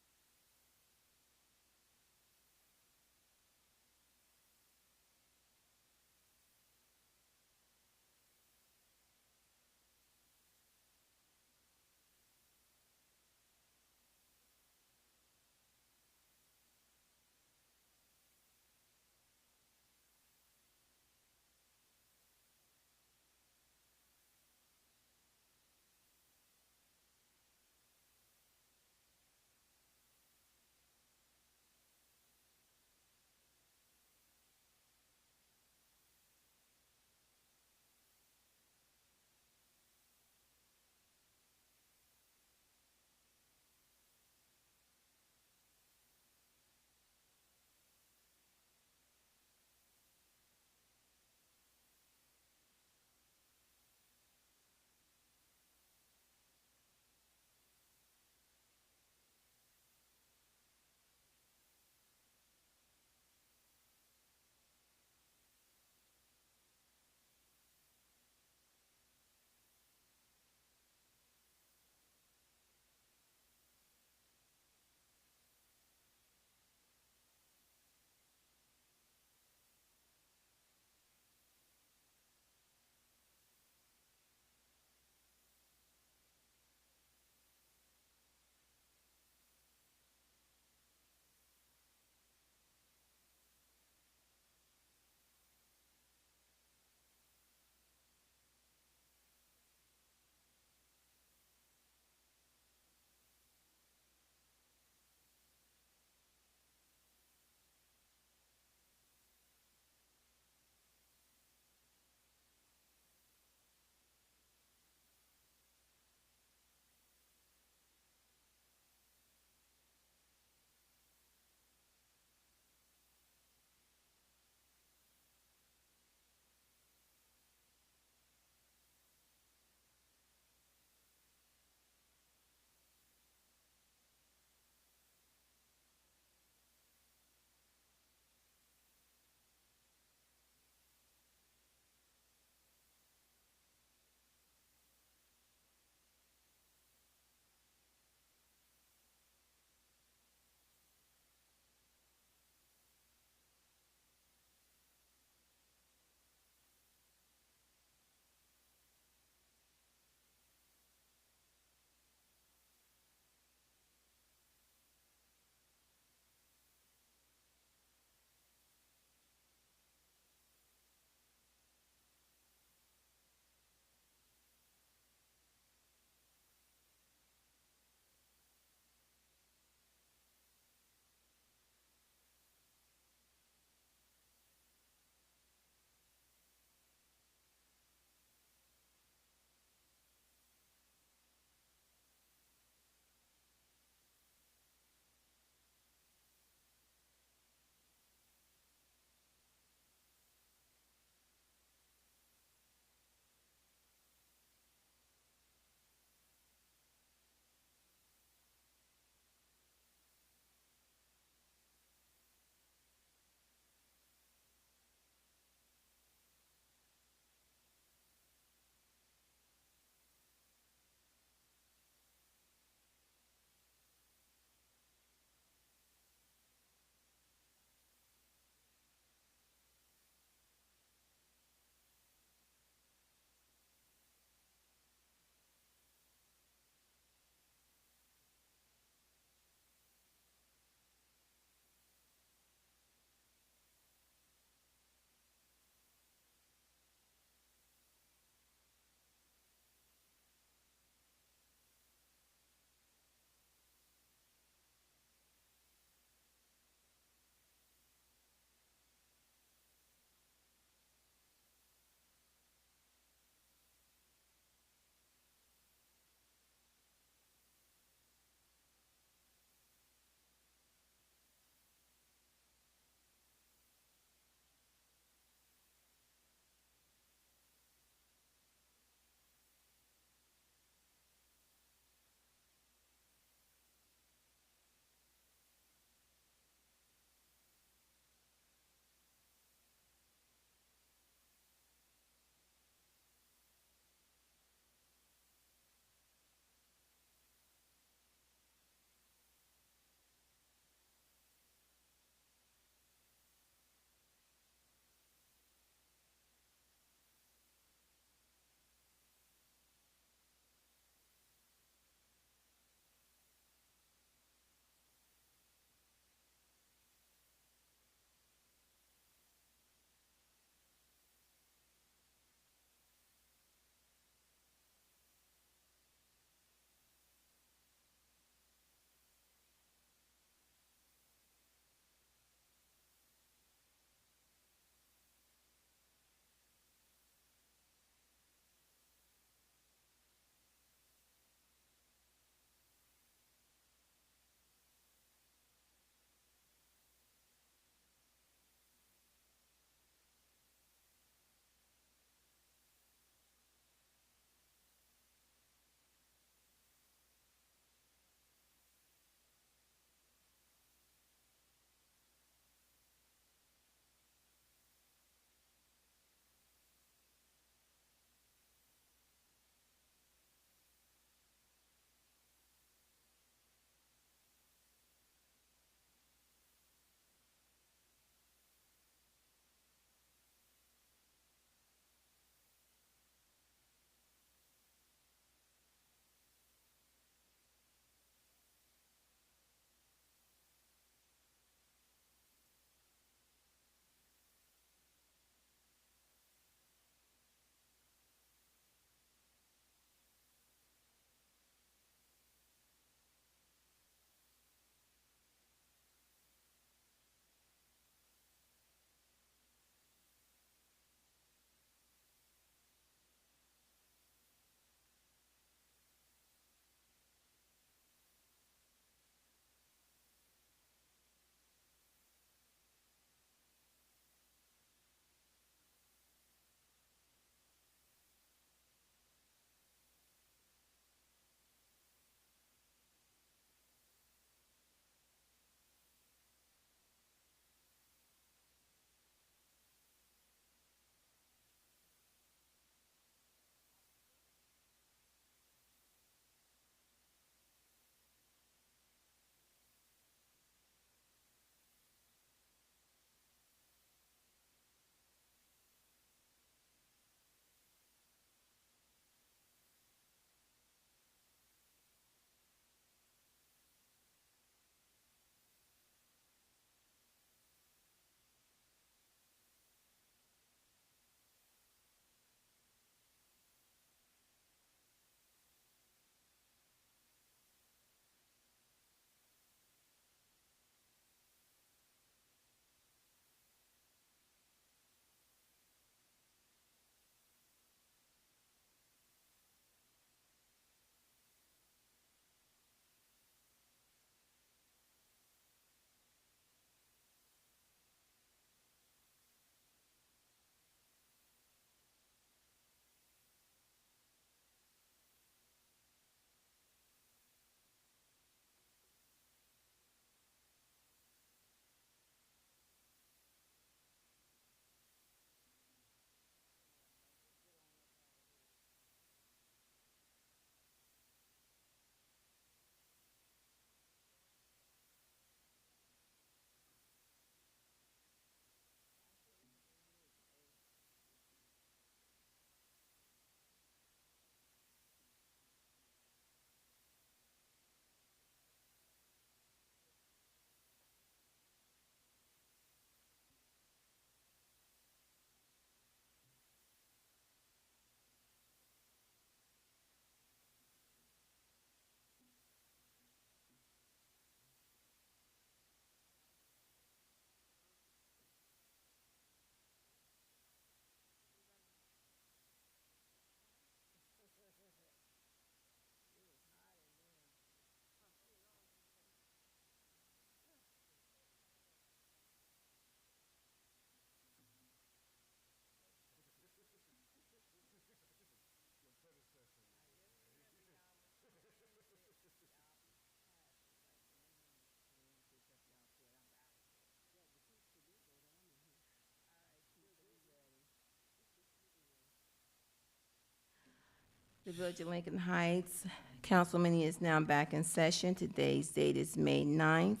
The Village of Lincoln Heights Council meeting is now back in session. Today's date is May 9th,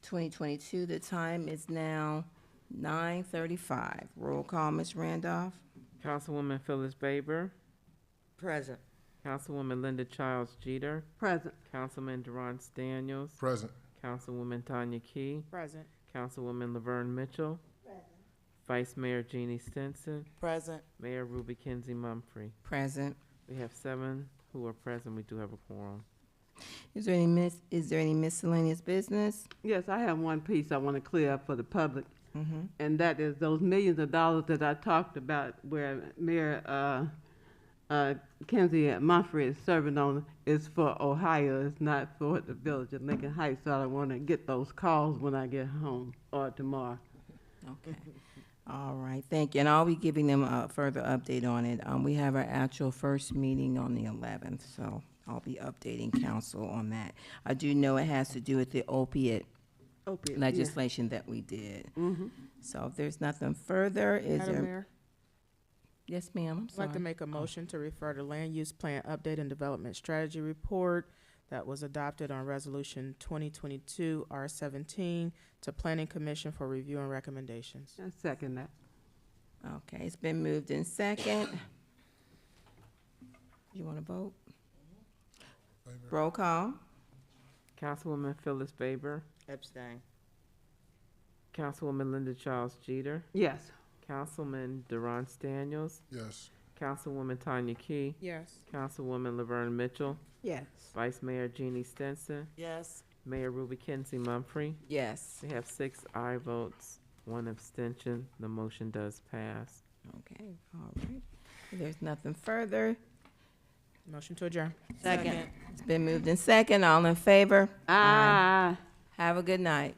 2022. The time is now 9:35. Roll call, Ms. Randolph. Councilwoman Phyllis Baber. Present. Councilwoman Linda Childs Jeter. Present. Councilman Durant Daniels. Present. Councilwoman Tanya Key. Present. Councilwoman Laverne Mitchell. Vice Mayor Jeannie Stinson. Present. Mayor Ruby Kinsey Mumphrey. Present. We have 7 who are present. We do have a quorum. Is there any miscellaneous business? Yes, I have one piece I want to clear up for the public, Mm-hmm. and that is those millions of dollars that I talked about where Mayor Kinsey Mumphrey is serving on is for Ohio. It's not for the Village of Lincoln Heights, so I don't want to get those calls when I get home or tomorrow. Okay. All right, thank you. And I'll be giving them a further update on it. We have our actual first meeting on the 11th, so I'll be updating council on that. I do know it has to do with the opiate legislation that we did. Mm-hmm. So if there's nothing further, is Madam there? Mayor, Yes, ma'am, I'm I'd like to sorry. make a motion to refer to Land Use Plan Update and Development Strategy Report that was adopted on Resolution 2022 R17 to Planning Commission for review and recommendations. I second that. Okay, it's been moved in second. You want to vote? Roll call. Councilwoman Phyllis Baber. Abstain. Councilwoman Linda Childs Jeter. Yes. Councilman Durant Daniels. Yes. Councilwoman Tanya Key. Yes. Councilwoman Laverne Mitchell. Yes. Vice Mayor Jeannie Stinson. Yes. Mayor Ruby Kinsey Mumphrey. Yes. We have 6 aye votes, 1 abstention. The motion does pass. Okay, all right. If there's nothing further, Motion to adjourn. Second. it's been moved in second. All in favor? Aye. Have a good night.